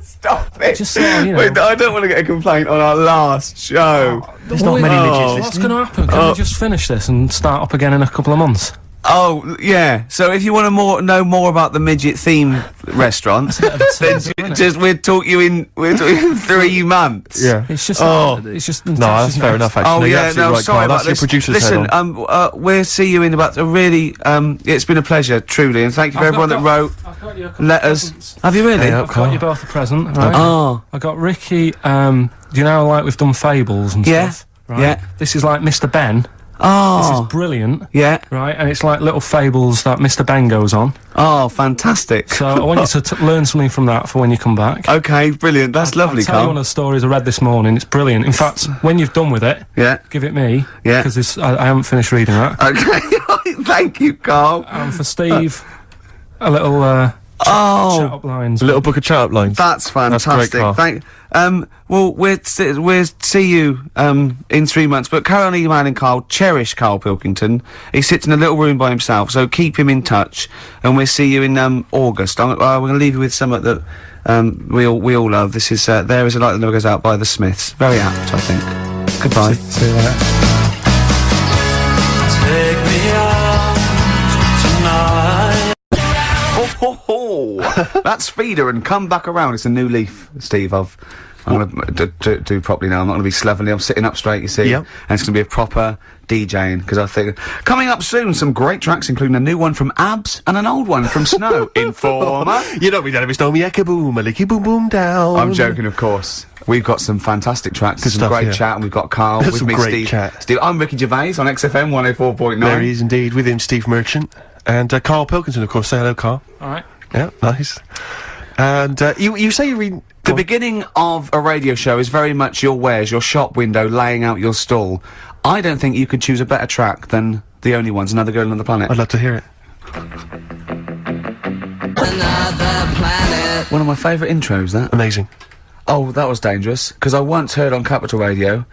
Stop it. Just sort of, you know... Wait, I don't want to get a complaint on our last show. There's not many midgets What's going to happen? Can we just finish this and start up again in a couple of months? Oh, yeah. So if you want to know more about the midget theme restaurant, then we'll talk you in 3 months. Yeah. It's just. It's just. No, that's fair enough. Actually, Oh, you're yeah, absolutely no, right, sorry Karl. about That's your this. producer's head Listen, on. we'll see you in about a really, it's been a pleasure, truly, and thank you for everyone that wrote I've got you a couple letters. of presents. Have you really? Yeah. I've got you both a present, right? Oh. I got Ricky, you know, like we've done fables and Yeah. stuff, right? Yeah. This is like Mr. Ben. This Oh. is brilliant. Yeah. Right, and it's like little fables that Mr. Ben goes on. Oh, fantastic. So I want you to learn something from that for when you come back. Okay, brilliant. That's lovely, I'll tell you one Karl. of the stories I read this morning. It's brilliant. In fact, when you've done with it, Yeah. give it me. Yeah. Because I haven't finished reading that. Okay. Thank you, Karl. And for Steve, a little chat Oh, up lines. A little book of chat-up lines. that's great, fantastic. Karl. Well, we'll see you in 3 months. But carry on emailing Karl. Cherish Karl Pilkington. He sits in a little room by himself, so keep him in touch. And we'll see you in August. We're going to leave you with something that we all love. This is There Is a Light That Never Goes Out by the Smiths. Very apt, I think. Goodbye. See you later. Take me out tonight. That's Feeder and Come Back Around. It's a new leaf, Steve. I'm going to do properly now. I'm not going to be slovenly. I'm sitting up straight, you see. Yep. And it's going to be a proper DJing, because I think... Coming up soon, some great tracks, including a new one from Abs and an old one from Snow. Informer. You don't mean that if it's me eka boom, a licky boom boom down. I'm joking, of course. We've got some fantastic tracks, some stuff, great yeah. chat, and we've got Karl with Some me, great Steve. chat. Steve, I'm Ricky Gervais on XFM 104.9. There he is indeed, with him Steve Merchant. And Karl Pilkington, of course. Say hello, Karl. All right. Yeah, nice. And you say you read... The beginning of a radio show is very much your wares, your shop window, laying out your stall. I don't think you could choose a better track than The Only Ones, Another Girl on the Planet. I'd love to hear it. Another planet. One of my favourite intros, that. Amazing. Oh, that was dangerous, because I once heard on Capital Radio,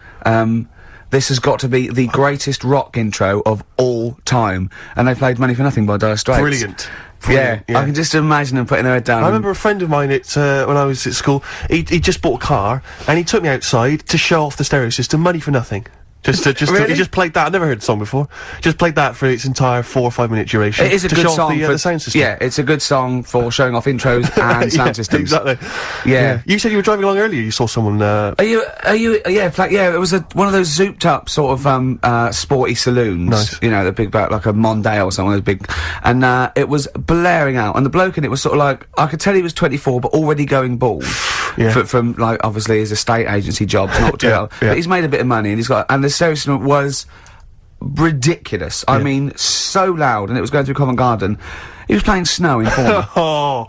this has got to be the greatest rock intro of all time. And they played Money for Nothing by Dire Straits. Brilliant. Yeah, Brilliant, I can just imagine them putting their head down. I remember a friend of mine when I was at school, he just bought a car, and he took me outside to show off the stereo system, Money for Nothing. Really? He just played that. I'd never heard the song before. Just played that for its entire 4 or 5 minute duration. It is a to good show song off for the sound system. Yeah, it's a good song for showing off intros and sound Yeah, systems. Exactly. Yeah. You said you were driving along earlier. You saw someone. Are you, yeah, it was one of those zooped up sort of, sporty saloons. Nice. You know, the big, like a Mondale or something, those big, and, it was blaring out, and the bloke in it was sort of like, I could tell he was 24, but already going bald. Yeah. From, like, obviously his estate agency jobs, not too Yeah, well. yeah. But he's made a bit of money, and and the stereo system was ridiculous. I mean, so loud, and it was going through Covent Garden. He was playing Snow in Informer. Oh,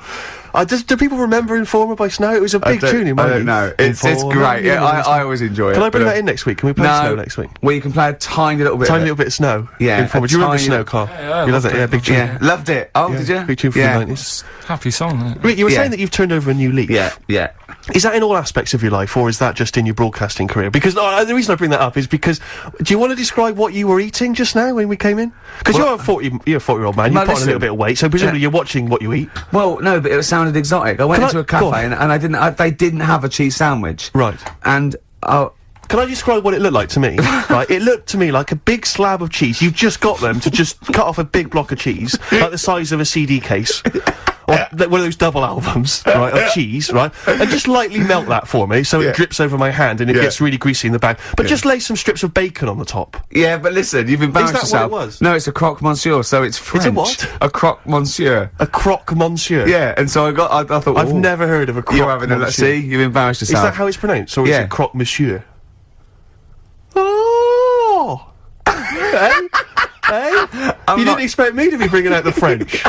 do people remember Informer by Snow? It was a big tune in my I don't youth. know. It's Informer, great. Yeah, yeah, I always enjoy it. Can I bring but, that in next week? Can we play no, Snow next week? Well, you can play a tiny little bit. Tiny of little bit of Snow. Yeah, Informer. a Do you remember tiny Snow, little- Karl? Yeah, I You love loved it. it. Yeah, big tune. Yeah, loved it. Oh, Yeah, did you? big tune from yeah. the 90s. Happy song, isn't it? Wait, you were Yeah. saying that you've turned over a new leaf. Yeah, yeah. Is that in all aspects of your life, or is that just in your broadcasting career? Because the reason I bring that up is because, do you want to describe what you were eating just now when we came in? Because Well, you're a 40-year-old man. no, You've put on a listen. little bit of weight, so presumably you're watching what you eat. Well, no, but it sounded exotic. I went Can into I- a go cafe on. and they didn't have a cheese sandwich. Right. And Can I describe what it looked like to me? Right, it looked to me like a big slab of cheese. You've just got them to just cut off a big block of cheese, like the size of a CD case. Or one of those double albums, right, of cheese, right? And just lightly melt that for me, so it drips over my hand and it gets really greasy in the bag. But just lay some strips of bacon on the top. yeah, but listen, you've embarrassed that what yourself. it was? No, it's a croque monsieur, so it's French. what? A croque monsieur. A croque monsieur. Yeah, and so I thought, I've ooh, never heard of a croque you're having a, monsieur. see, you've embarrassed Is yourself. that how it's pronounced, or is Yeah. it croque monsieur? Oh! Hey? You didn't expect me to be bringing out the French.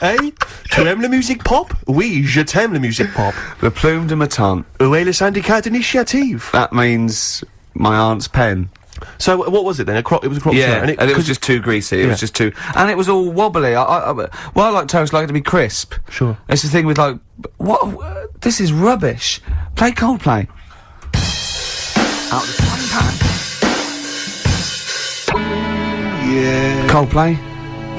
Eh? Tu aimes la musique pop? Oui, je t'aime la musique pop. Le plume de ma tante. Où est le syndicat d'initiative? That means my aunt's pen. So what was it then? It was a croque Yeah, monsieur, and it was just too greasy. It was just too, and it was all wobbly. I like toast, I like it to be crisp. Sure. It's the thing with like, what? This is rubbish. Play Coldplay. Out the frying pan. Yeah. Coldplay.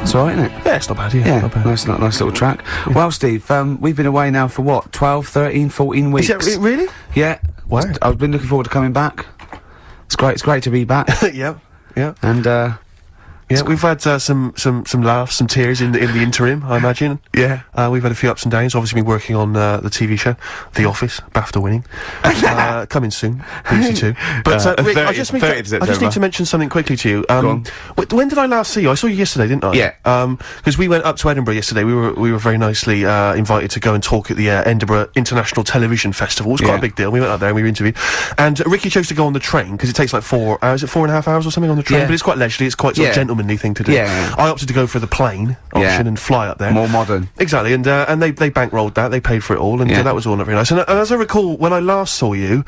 It's alright, isn't it? Yeah, it's not bad, yeah. Yeah, Not bad. nice little track. Well, Steve, we've been away now for what, 12, 13, 14 weeks? Is that really? Yeah. Wow. I've been looking forward to coming back. It's great to be back. Yeah, yeah. And, Yeah, we've had some laughs, some tears in the interim, I imagine. Yeah. We've had a few ups and downs. Obviously been working on the TV show, The Office, BAFTA winning. Coming soon, BBC Two. But Rick, I just need to mention something quickly to you. Go on. When did I last see you? I saw you yesterday, didn't I? Yeah. Because we went up to Edinburgh yesterday. We were very nicely invited to go and talk at the Edinburgh International Television Festival. It was quite a big deal. We went up there and we were interviewed. And Ricky chose to go on the train because it takes like 4 hours. Is it 4.5 hours or something on the train? Yeah. But it's quite leisurely. It's quite sort of gentlemanly thing to do. Yeah. I opted to go for the plane option and fly up there. More modern. Exactly, and they bankrolled that. They paid for it all, and that was all not very nice. And as I recall, when I last saw you,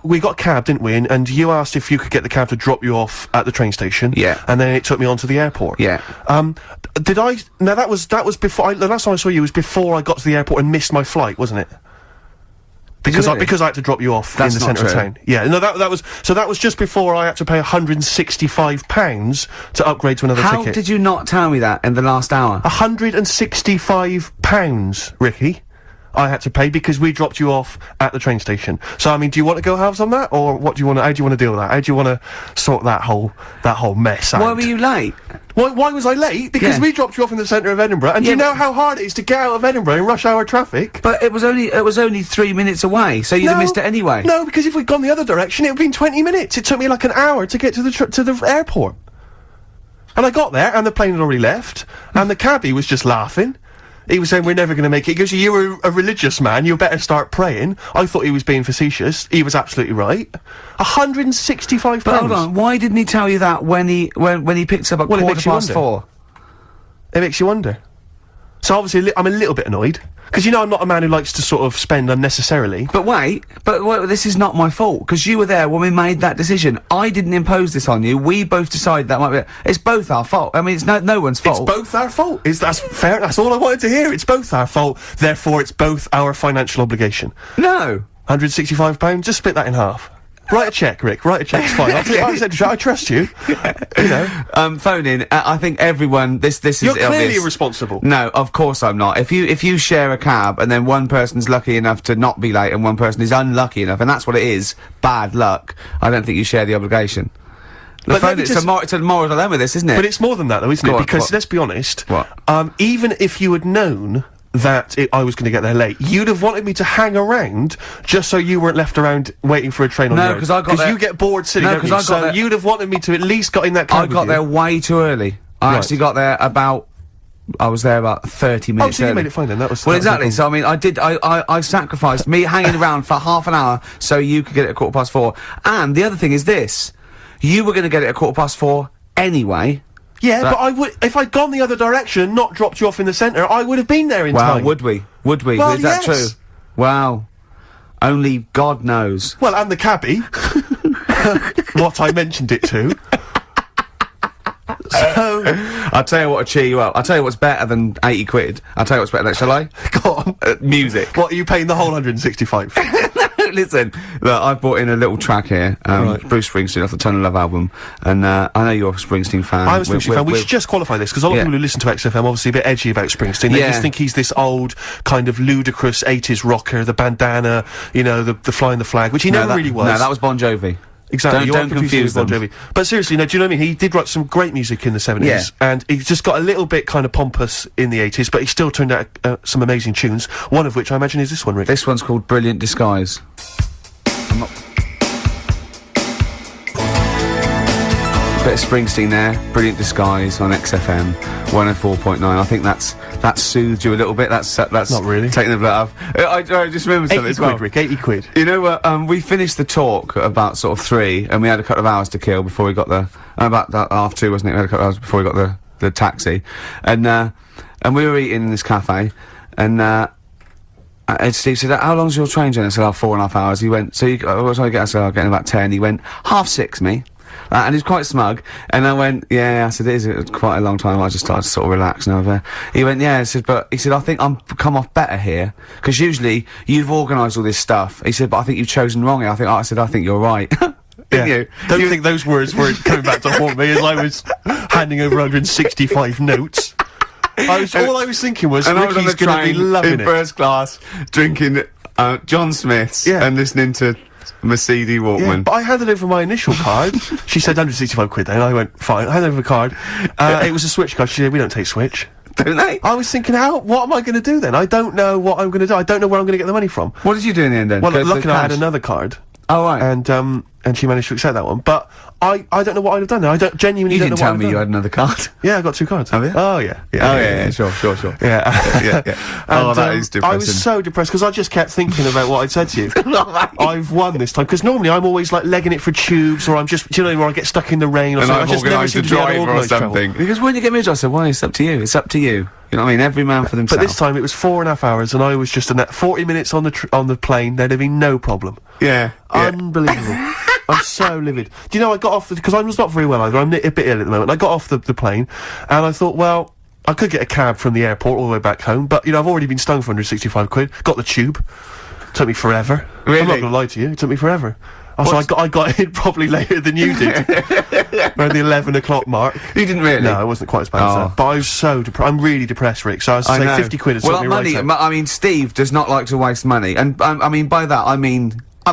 we got a cab, didn't we? And you asked if you could get the cab to drop you off at the train station. Yeah. And then it took me on to the airport. Yeah. Did I? Now that was before. The last time I saw you was before I got to the airport and missed my flight, wasn't it? Because I had to drop you off in the centre of town. Yeah, no, that was just before I had to pay £165 to upgrade to another ticket. How did you not tell me that in the last hour? £165, Ricky, I had to pay because we dropped you off at the train station. So, I mean, do you want to go halves on that, or how do you want to deal with that? How do you want to sort that whole mess out? Why were you late? Why was I late? Because we dropped you off in the centre of Edinburgh, and do you know how hard it is to get out of Edinburgh in rush hour traffic? But it was only 3 minutes away, so you'd have missed it anyway. No, because if we'd gone the other direction, it would have been 20 minutes. It took me like an hour to get to the airport. And I got there, and the plane had already left, and the cabbie was just laughing. He was saying, we're never going to make it. He goes, you were a religious man, you better start praying. I thought he was being facetious. He was absolutely right. £165. But hold on, why didn't he tell you that when he picked up at £4:15? It makes you wonder. So obviously, I'm a little bit annoyed. Because, you know, I'm not a man who likes to sort of spend unnecessarily. But wait, this is not my fault, because you were there when we made that decision. I didn't impose this on you. We both decided that might be It's both our fault. I mean, it's no one's fault. It's both our fault. That's fair. That's all I wanted to hear. It's both our fault. Therefore, it's both our financial obligation. No. £165, just split that in half. Write a cheque, Rick. Write a cheque. It's fine. I trust you. You know. Phone in. I think everyone. This is. You're clearly obvious. irresponsible. No, of course I'm not. If you share a cab and then one person's lucky enough to not be late and one person is unlucky enough, and that's what it is, bad luck. I don't think you share the obligation. But it's a moral dilemma, this, isn't it? But it's more than that, though, isn't it? Because let's be honest. What? Even if you had known that I was going to get there late, you'd have wanted me to hang around just so you weren't left around waiting for a train on your own. Because you get bored sitting, don't you? So you'd have wanted me to at least got in that cab. I got there way too early. I actually got there I was there about 30 minutes early. early. You made it fine then, that was... Well, exactly, so I mean, I sacrificed me hanging around for half an hour so you could get it at 4:15. And the other thing is this, you were going to get it at 4:15 anyway. Yeah, but if I'd gone the other direction and not dropped you off in the centre, I would have been there in time. Would we? Well, is that true? Well, only God knows. Well, and the cabbie. What I mentioned it to. So... I'll tell you what to cheer you up. I'll tell you what's better than 80 quid. I'll tell you what's better than that, shall I? Go on. Music. What, are you paying the whole 165? Listen, look, I've brought in a little track here, Bruce Springsteen off the Tunnel Love album, and I know you're a Springsteen fan. I'm a Springsteen fan. We should just qualify this, because a lot of people who listen to XFM are obviously a bit edgy about Springsteen. They just think he's this old, kind of ludicrous 80s rocker, the bandana, you know, the flying the flag, which he never really was. No, that was Bon Jovi. Exactly, don't confuse them. Bon Jovi. But seriously, no, do you know what I mean? He did write some great music in the 70s, and he just got a little bit kind of pompous in the 80s, but he still turned out some amazing tunes, one of which I imagine is this one, Rick. This one's called Brilliant Disguise. Bit of Springsteen there, Brilliant Disguise on XFM 104.9. I think that soothed you a little bit. That's not really taking the blood off. I just remember something as well. 80 quid, Rick, 80 quid. You know what? We finished the talk at about sort of 3, and we had a couple of hours to kill before we got the about that half 2, wasn't it? We had a couple of hours before we got the taxi, and we were eating in this cafe, and Steve said, "How long's your train journey?" I said, 4.5 hours. He went, "So what time I get?" I said, "I'll get in about 10. He went, 6:30, me. And he's quite smug, and I went, "Yeah." I said, "It is quite a long time." I just started to sort of relax and over. He went, "Yeah." I said, "I think I'm come off better here, because usually you've organised all this stuff." He said, "But I think you've chosen wrong here." I said, "I think you're right." Didn't you? Don't think those words weren't coming back to haunt me as I was handing over 165 notes. All I was thinking was, Ricky's going to be loving it. In first class, drinking John Smith's and listening to Mercedes Yeah, Walkman. but I handed over my initial card. She said 165 quid then. I went, fine. I handed over the card. It was a Switch card. She said, we don't take Switch. Don't they? I was thinking, what am I going to do then? I don't know what I'm going to do. I don't know where I'm going to get the money from. What did you do in the end then? Well, Go for the luckily I had cash? another card. Oh, right. And she managed to accept that one. But I don't know what I'd have done. I don't genuinely You don't didn't know what tell I'd me have you done. had another card. Yeah, I got 2 cards. Have you? Oh, yeah. Sure. Yeah. Yeah. Oh, that is depressing. I was so depressed because I just kept thinking about what I'd said to you. I've won this time because normally I'm always like legging it for tubes, or I'm just, do you know, where I get stuck in the rain or And something. I've I just never organised seem a to be able to driver or organise travel. something. Because when you get me a job, I said, well, it's up to you. It's up to you. You know what I mean? Every man for themselves. But this time it was 4.5 hours, and I was just in that 40 minutes on the plane. There'd have been no problem. Yeah. Unbelievable. I'm so livid. Do you know, I got off because I was not very well either. I'm a bit ill at the moment. I got off the plane, and I thought, well, I could get a cab from the airport all the way back home, but, you know, I've already been stung for 165 quid. Got the tube. Took me forever. Really? I'm not gonna lie to you. It took me forever. So I got in probably later than you did. Around the 11 o'clock mark. You didn't really? No, it wasn't quite as bad as that. But I was so depressed. I'm really depressed, Rick. So I was I saying know. 50 quid has well, took me money, right out. I mean, Steve does not like to waste money. And, I mean, by that, I mean... I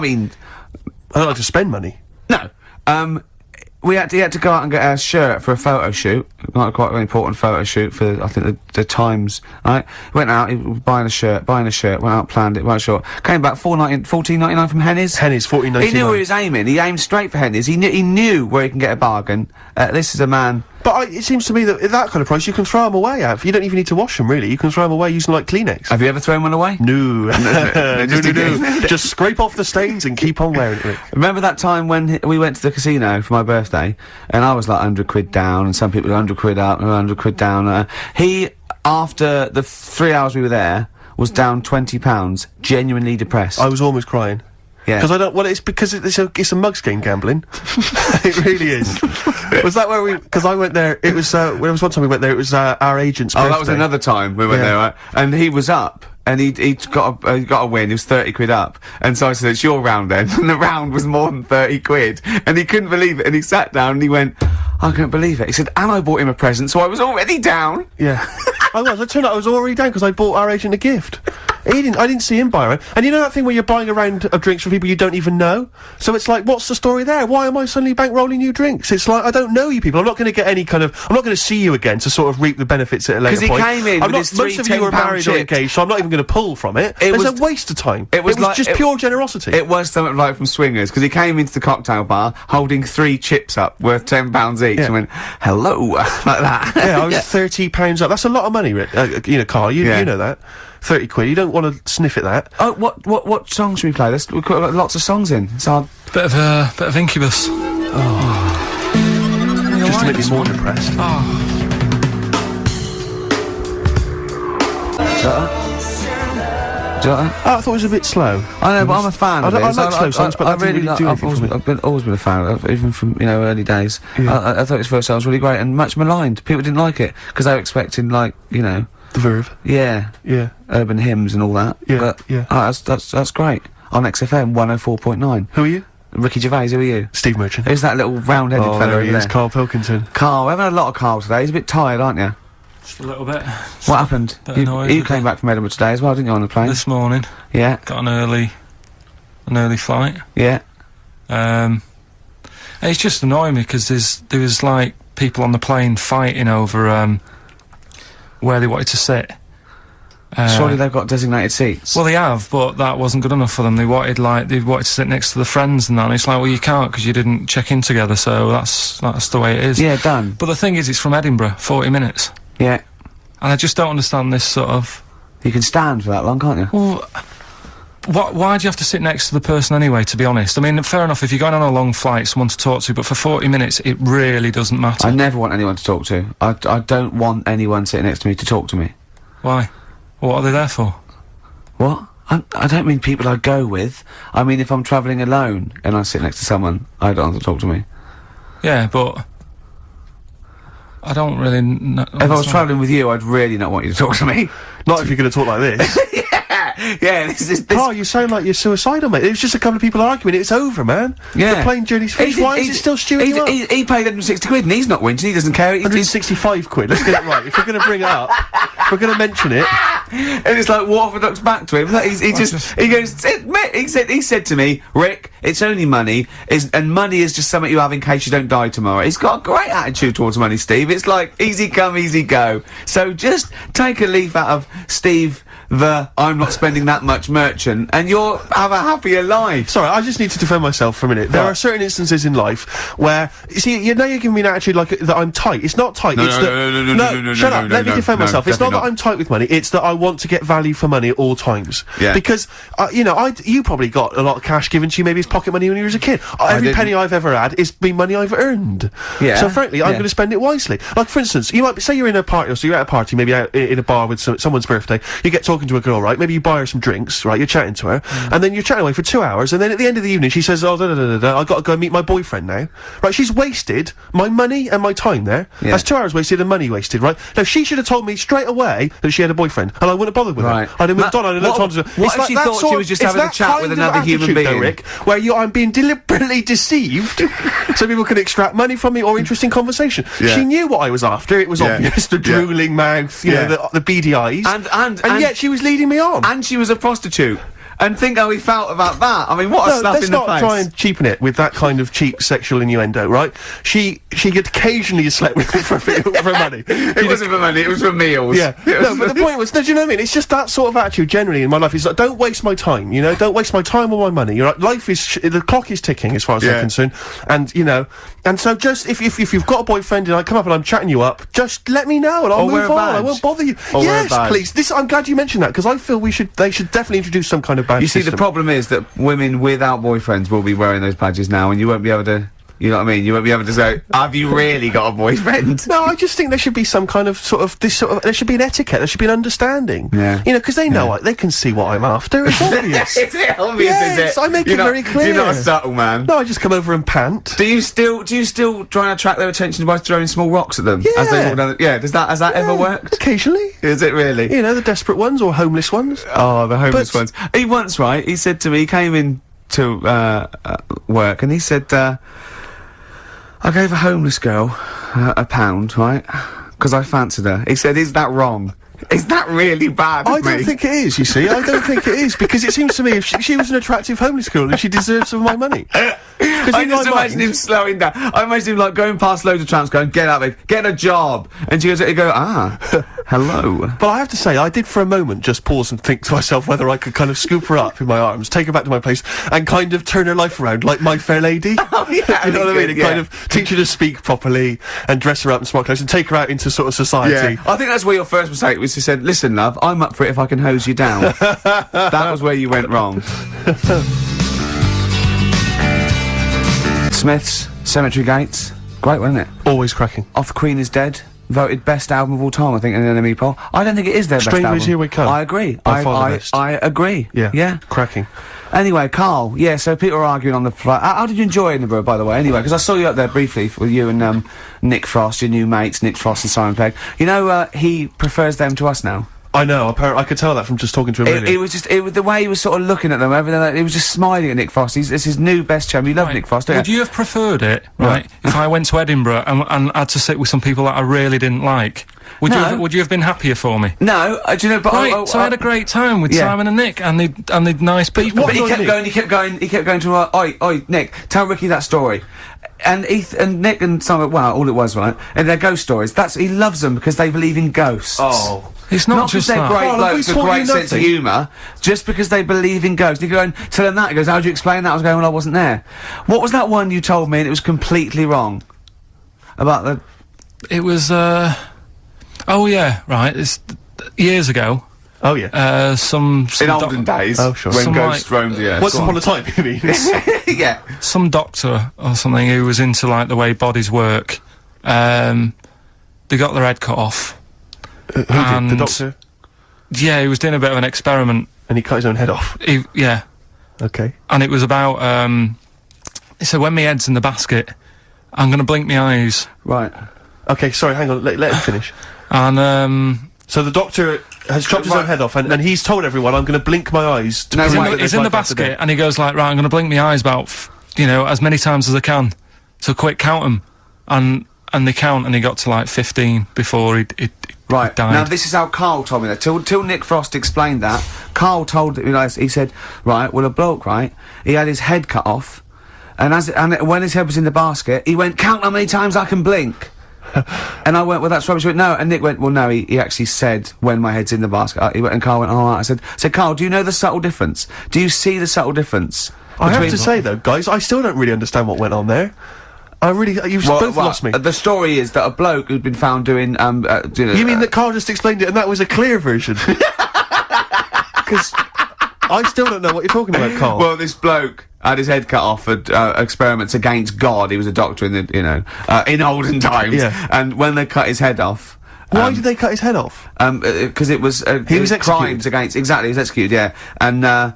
don't like to spend money. No. He had to go out and get a shirt for a photo shoot. Quite an important photo shoot for, I think, the Times. Right? Went out, he was buying a shirt, went out, planned it, short. Came back, $14.99 from Henny's. Henny's, $14.99. He knew where he was aiming. He aimed straight for Henny's. He knew where he can get a bargain. This is a man... But it seems to me that at that kind of price, you can throw them away, Av. You don't even need to wash them, really. You can throw them away using, like, Kleenex. Have you ever thrown one away? No. just No. Just scrape off the stains and keep on wearing it, Rick. Remember that time when we went to the casino for my birthday, and I was like 100 quid down, and some people were 100 quid up and 100 quid down. He, after the 3 hours we were there, was down £20, genuinely depressed. I was almost crying. Yeah. Because I don't. Well, it's because it's a mugs game gambling. It really is. Was that where we? Because I went there. It was. There was one time we went there. It was our agent's birthday. Oh, that was another time we went there, right? And he was up. And he got a win, he was 30 quid up. And so I said, it's your round then. And the round was more than 30 quid. And he couldn't believe it. And he sat down and he went, I couldn't believe it. He said, and I bought him a present, so I was already down. Yeah. I was. It turned out I was already down because I bought our agent a gift. I didn't see him buy a round. And you know that thing where you're buying a round of drinks for people you don't even know? So it's like, what's the story there? Why am I suddenly bankrolling you drinks? It's like, I don't know you people. I'm not going to get any kind of... I'm not going to see you again to sort of reap the benefits at a later point. Because he came in with his three most of you are £10 married or chips. engaged, so I'm not even going to pull from it. It's a waste of time. It was like- just pure generosity. It was something like from Swingers, because he came into the cocktail bar holding 3 chips up worth £10 each and went, hello, like that. Yeah, I was £30 up. That's a lot of money, Rick. You know, Karl, you know that. 30 quid. You don't want to sniff at that. Oh, what song should we play? We've got lots of songs in. So Bit of Incubus. Just to make me more depressed. do you like that? Oh, I thought it was a bit slow. I know, but I'm a fan of it. I like slow songs, but I that didn't really do anything for me. I've always been a fan of it, even from, you know, early days. Yeah. I thought his first song was really great and much maligned. People didn't like it, because they were expecting, like, you know... The Verve. Yeah. Yeah. Urban hymns and all that. Yeah, But, yeah. that's great. On XFM 104.9. Who are you? Ricky Gervais, who are you? Steve Merchant. Who's that little round-headed Oh, fella there over he there? is, Karl Pilkington. Carl. We're having a lot of Carl today. He's a bit tired, aren't you? Just a little bit. What happened? Bit annoyed You with came back from Edinburgh today as well, didn't you, on the plane? This morning, Yeah, got an early flight. yeah. And it's just annoying me because there was like people on the plane fighting over where they wanted to sit. Surely they've got designated seats. Well, they have, but that wasn't good enough for them. They wanted to sit next to the friends and that. And it's like, well, you can't because you didn't check in together. So that's the way it is. Yeah, done. But the thing is, it's from Edinburgh, 40 minutes, Yeah. and I just don't understand this sort of. You can stand for that long, can't you? Well, why do you have to sit next to the person anyway, to be honest? I mean, fair enough, if you're going on a long flight, someone to talk to, but for 40 minutes, it really doesn't matter. I never want anyone to talk to. I don't want anyone sitting next to me to talk to me. Why? What are they there for? What? I don't mean people I go with. I mean if I'm travelling alone and I sit next to someone, I don't want them to talk to me. Yeah, but I don't really know. If I was travelling with you, I'd really not want you to talk to me. Not if you're going to talk like this. Yeah! Yeah, this is... This, Oh, you sound like you're suicidal, mate. It was just a couple of people arguing. It's over, man. Yeah. The plane journey's finished. Why is it still stewing you up? He paid 160 quid and he's not whinging, he doesn't care. 165 quid. Let's get it right. If we're going to bring it up, if we're going to mention it. And it's like orthodox back to him. Like, he goes, he said to me, Rick, it's only money, and money is just something you have in case you don't die tomorrow. He's got a great attitude towards money, Steve. It's like, easy come, easy go. So just take a leaf out of Steve, the I'm not spending that much merchant, and you'll have a happier life. Sorry, I just need to defend myself for a minute. There are certain instances in life where, you see, you know you're giving me an attitude like that I'm tight. It's not tight. No, shut up. Let me defend myself. It's not that I'm tight with money. It's that I want to get value for money at all times. Yeah. Because, you know, you probably got a lot of cash given to you, maybe as pocket money when you were a kid. Every penny I've ever had is been money I've earned. Yeah. So frankly, I'm going to spend it wisely. Like, for instance, you might say you're in a party, or so you're at a party, maybe out in a bar with someone's birthday. You get talking to a girl, right? Maybe you buy her some drinks, right? You're chatting to her, and then you're chatting away for 2 hours, and then at the end of the evening, she says, "Oh, I've got to go and meet my boyfriend now." Right? She's wasted my money and my time there. Yeah. That's 2 hours wasted and money wasted, right? Now, she should have told me straight away that she had a boyfriend, and I wouldn't have bothered with her. I'd have moved on. I'd have looked on to her. What if she thought she was just having a chat with another human being? Though, Rick, where I'm being deliberately deceived, so people can extract money from me or interesting conversation. Yeah. She knew what I was after. It was obvious. The drooling mouth, you know, the beady eyes, and yet she was leading me on. And she was a prostitute. And think how he felt about that. I mean, what a slap in the face. Let's not try and cheapen it with that kind of cheap sexual innuendo, right? She occasionally slept with me for money. It wasn't for money, it was for meals. Yeah. No, but the point was, no, do you know what I mean? It's just that sort of attitude generally in my life. It's like, don't waste my time, you know? Don't waste my time or my money. You're right, life is, the clock is ticking as far as I'm concerned. And, you know, and so just, if you've got a boyfriend and I come up and I'm chatting you up, just let me know and I'll move on. I won't bother you. Yes, please. I'm glad you mentioned that, because I feel they should definitely introduce some kind of badge system. See, the problem is that women without boyfriends will be wearing those badges now, and you won't be able to, you know what I mean? You won't be able to say, have you really got a boyfriend? No, I just think there should be some kind of there should be an etiquette, there should be an understanding. Yeah. You know, because they know, they can see what I'm after. It's obvious. Is it obvious, is it? I make it very clear. You're not a subtle man. No, I just come over and pant. Do you still try and attract their attention by throwing small rocks at them? Yeah. As they walk down has that ever worked? Occasionally. Is it really? You know, the desperate ones or homeless ones. Oh, the homeless ones. He once, right, he said to me, he came in to, work, and he said, I gave a homeless girl £1, right? Because I fancied her. He said, is that wrong? Is that really bad of me? I don't think it is, you see. I don't think it is, because it seems to me if she was an attractive homeless girl, then she deserves some of my money. I just imagine him slowing down. I imagine him, like, going past loads of tramps going, get out of it, get a job. And she goes, hello. But I have to say, I did for a moment just pause and think to myself whether I could kind of scoop her up in my arms, take her back to my place, and kind of turn her life around like My Fair Lady. Oh, yeah. You know what I mean? And kind of teach her to speak properly, and dress her up in smart clothes, and take her out into sort of society. Yeah. I think that's where your first mistake was. You said, listen, love, I'm up for it if I can hose you down. That was where you went wrong. Smiths, Cemetery Gates. Great, wasn't it? Always cracking. Off the Queen is Dead. Voted best album of all time, I think, in an NME poll. I don't think it is their best album. Strangers Here We Come. I agree. By far the best. I agree. Yeah. Cracking. Anyway, Karl, so people are arguing on the flight. How did you enjoy Edinburgh, by the way, anyway? Because I saw you up there briefly with you and, Nick Frost, your new mates, Nick Frost and Simon Pegg. You know, he prefers them to us now. I know, apparently, I could tell that from just talking to him, really. It was just, the way he was sort of looking at them, everything, he was just smiling at Nick Frost. It's his new best chum. You love Nick Frost, don't you? Would you have preferred it, right, if I went to Edinburgh and had to sit with some people that I really didn't like? Would you have been happier for me? No, do you know, but so I had a great time with Simon and Nick, and they're nice people. But he kept going to, oi, Nick, tell Ricky that story. And Nick and Simon, well, all it was, right? And they're ghost stories. He loves them because they believe in ghosts. Oh. It's not just they're that. great blokes with great sense of humour, just because they believe in ghosts. And you go and tell him that, he goes, how do you explain that? I was going, well, I wasn't there. What was that one you told me and it was completely wrong? About the... It was, oh yeah, right, it's years ago. Oh yeah. Some in olden days. Oh sure. When ghosts roamed the earth. Once upon a time, you mean? Yeah. Some doctor or something who was into, like, the way bodies work. They got their head cut off. Who did? The doctor? Yeah, he was doing a bit of an experiment. And he cut his own head off? Yeah. Okay. And it was about, he said, when my head's in the basket, I'm gonna blink my eyes. Right. Okay, sorry, hang on, let him finish. And, So the doctor has chopped his own head off, and he's told everyone, I'm going to blink my eyes to prove that He's there's in the life after basket, death. and he goes like, right, I'm going to blink my eyes about, as many times as I can. So quick, count them. And they count, and he got to like 15 before he Right, died. now this is how Karl told me that. Till Nick Frost explained that, Karl told me, he said, right, well, a bloke, right, he had his head cut off, and when his head was in the basket, he went, count how many times I can blink. And I went, well, that's rubbish. He went, no, and Nick went, well, no, he actually said, when my head's in the basket. He went, and Karl went, all right. I said, Karl, do you know the subtle difference? Do you see the subtle difference? I have to say, though, guys, I still don't really understand what went on there. You've both lost me. The story is that a bloke who'd been found doing, You mean that Karl just explained it and that was a clear version? Because I still don't know what you're talking about, Karl. Well, this bloke had his head cut off at experiments against God. He was a doctor in the, in olden times. Yeah. And when they cut his head off... Why did they cut his head off? Because it was... He was executed. Crimes against... Exactly, he was executed, yeah. And,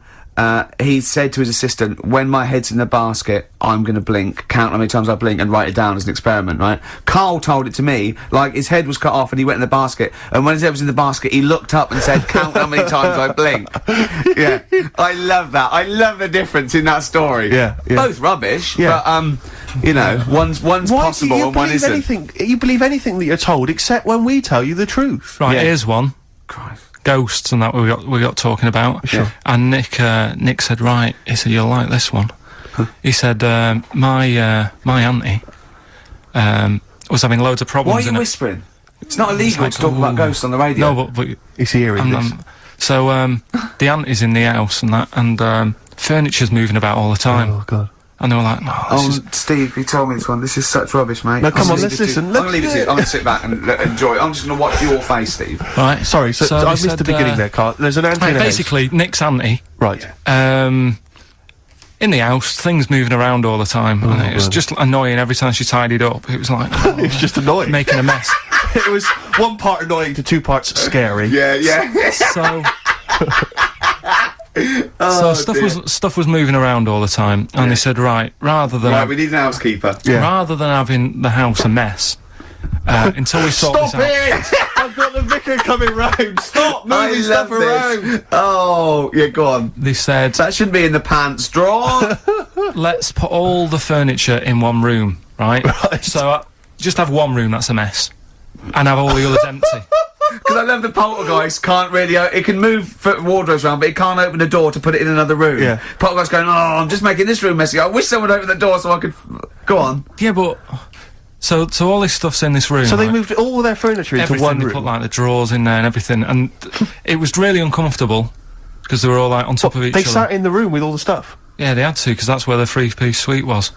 he said to his assistant, when my head's in the basket, I'm gonna blink, count how many times I blink, and write it down as an experiment, right? Karl told it to me, like, his head was cut off and he went in the basket, and when his head was in the basket, he looked up and said, count how many times I blink. Yeah. I love that. I love the difference in that story. Yeah. Both rubbish, Yeah. but, one's Why possible do you and one believe isn't. anything? You believe anything that you're told, except when we tell you the truth. Right, Yeah. here's one. Christ. Ghosts and that we got talking about. Sure. And Nick said, right, he said, you'll like this one. He said, my auntie, was having loads of problems. Why are you whispering? It's not illegal to talk about ghosts on the radio. No, but Is he hearing this? so, the auntie's in the house and that, and, furniture's moving about all the time. Oh, God. And they were like, no, this is... Steve, he told me this one. This is such rubbish, mate. No, come on, I'm let's listen. I'm gonna leave it to you. I'm gonna sit back and enjoy it. I'm just gonna watch your face, Steve. Right. Sorry, so they I missed said, the beginning there, Karl. There's an auntie in the house. basically, Nick's auntie, Right. in the house, things moving around all the time, and it was just annoying every time she tidied up. It was like, It was just annoying. making a mess. It was one part annoying to two parts scary. Yeah. So, stuff was moving around all the time, and they said, right, rather than we need an housekeeper. Yeah. rather than having the house a mess, until we sort Stop this out. it! I've got the vicar coming round. Stop moving stuff around. Oh, yeah, go on. They said, That shouldn't be in the pants drawer. let's put all the furniture in one room, right? Right. So just have one room that's a mess, and have all the others empty. Because I love the poltergeist can't really... it can move wardrobes around, but it can't open a door to put it in another room. Yeah. Poltergeist going, oh, I'm just making this room messy. I wish someone would open the door so I could... Go on. Yeah, but so all this stuff's in this room. So they right? moved all their furniture into everything. one They room. put like the drawers in there and everything, and it was really uncomfortable because they were all like on top of each They other. sat in the room with all the stuff. Yeah, they had to because that's where the 3-piece suite was.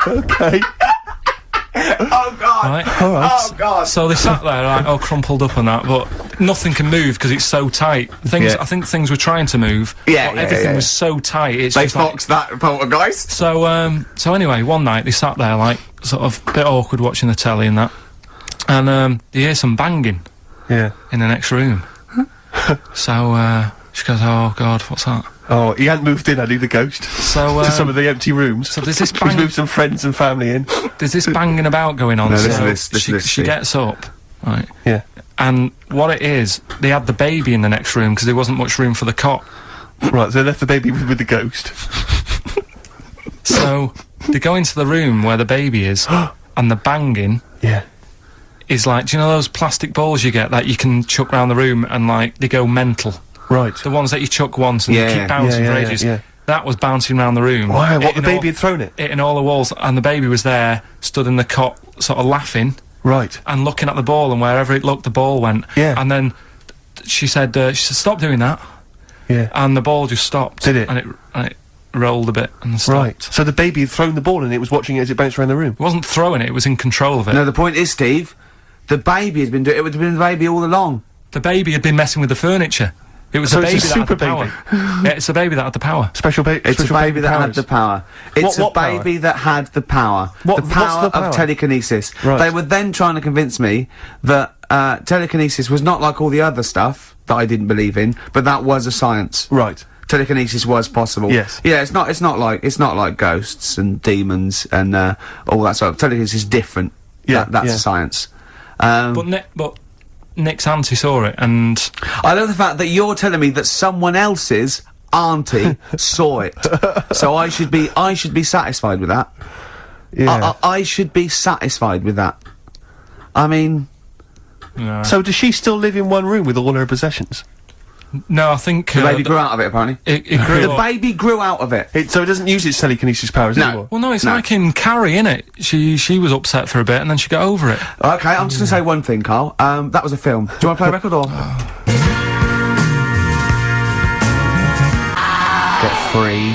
Okay. Oh, God. Right. All right. Oh, God. So they sat there, like, all crumpled up and that, but nothing can move because it's so tight. Yeah. I think things were trying to move, Yeah, but yeah, everything yeah. was so tight. It's They just like, foxed that poltergeist. so anyway, one night they sat there, like, sort of a bit awkward watching the telly and that, and they hear some banging Yeah. in the next room. So she goes, "Oh God, what's that?" Oh, he hadn't moved in, had he, the ghost? So To some of the empty rooms. so there's this He's bang, moved some friends and family in. there's this banging about going on. No, so listen to this, listen to this, she Steve. gets up, right, Yeah. and what it is, they had the baby in the next room because there wasn't much room for the cot. Right, so they left the baby with the ghost. So they go into the room where the baby is, and the banging Yeah. is like, do you know those plastic balls you get that you can chuck around the room and like they go mental? Right. The ones that you chuck once and Yeah. they keep bouncing Yeah, for yeah, ages. yeah. That was bouncing around the room. Why? What, the hitting baby had thrown it? hitting all the walls, and the baby was there, stood in the cot, sort of laughing Right. and looking at the ball, and wherever it looked, the ball went. Yeah. And then she said, "Stop doing that," Yeah. and the ball just stopped. Did it? And it rolled a bit and stopped. Right. So the baby had thrown the ball and it was watching it as it bounced around the room. It wasn't throwing it; it was in control of it. No, the point is, Steve, the baby has been doing it. Would have been the baby all along. The baby had been messing with the furniture. It was So the it's baby a that had the super power. Yeah, it's the baby that had the power. Special baby. It's a baby that had the power. It's What a power? baby that had the power. What- the what's power the power? of telekinesis. Right. They were then trying to convince me that telekinesis was not like all the other stuff that I didn't believe in, but that was a science. Right. Telekinesis was possible. Yes. Yeah, it's not like ghosts and demons and all that sort of. Telekinesis is different. Yeah, That's yeah. a science. But Nick's auntie saw it, and I love the fact that you're telling me that someone else's auntie saw it. So I should be satisfied with that. Yeah. I should be satisfied with that. I mean, no, So does she still live in one room with all her possessions? no, I think the baby grew out of it, apparently. it grew. The up. baby grew out of it. So it doesn't use its telekinesis powers No. anymore? Well, no, it's No. like in Carrie, innit? She was upset for a bit, and then she got over it. Okay, I'm just gonna say one thing, Carl. That was a film. Do you want to play a record or? Get free.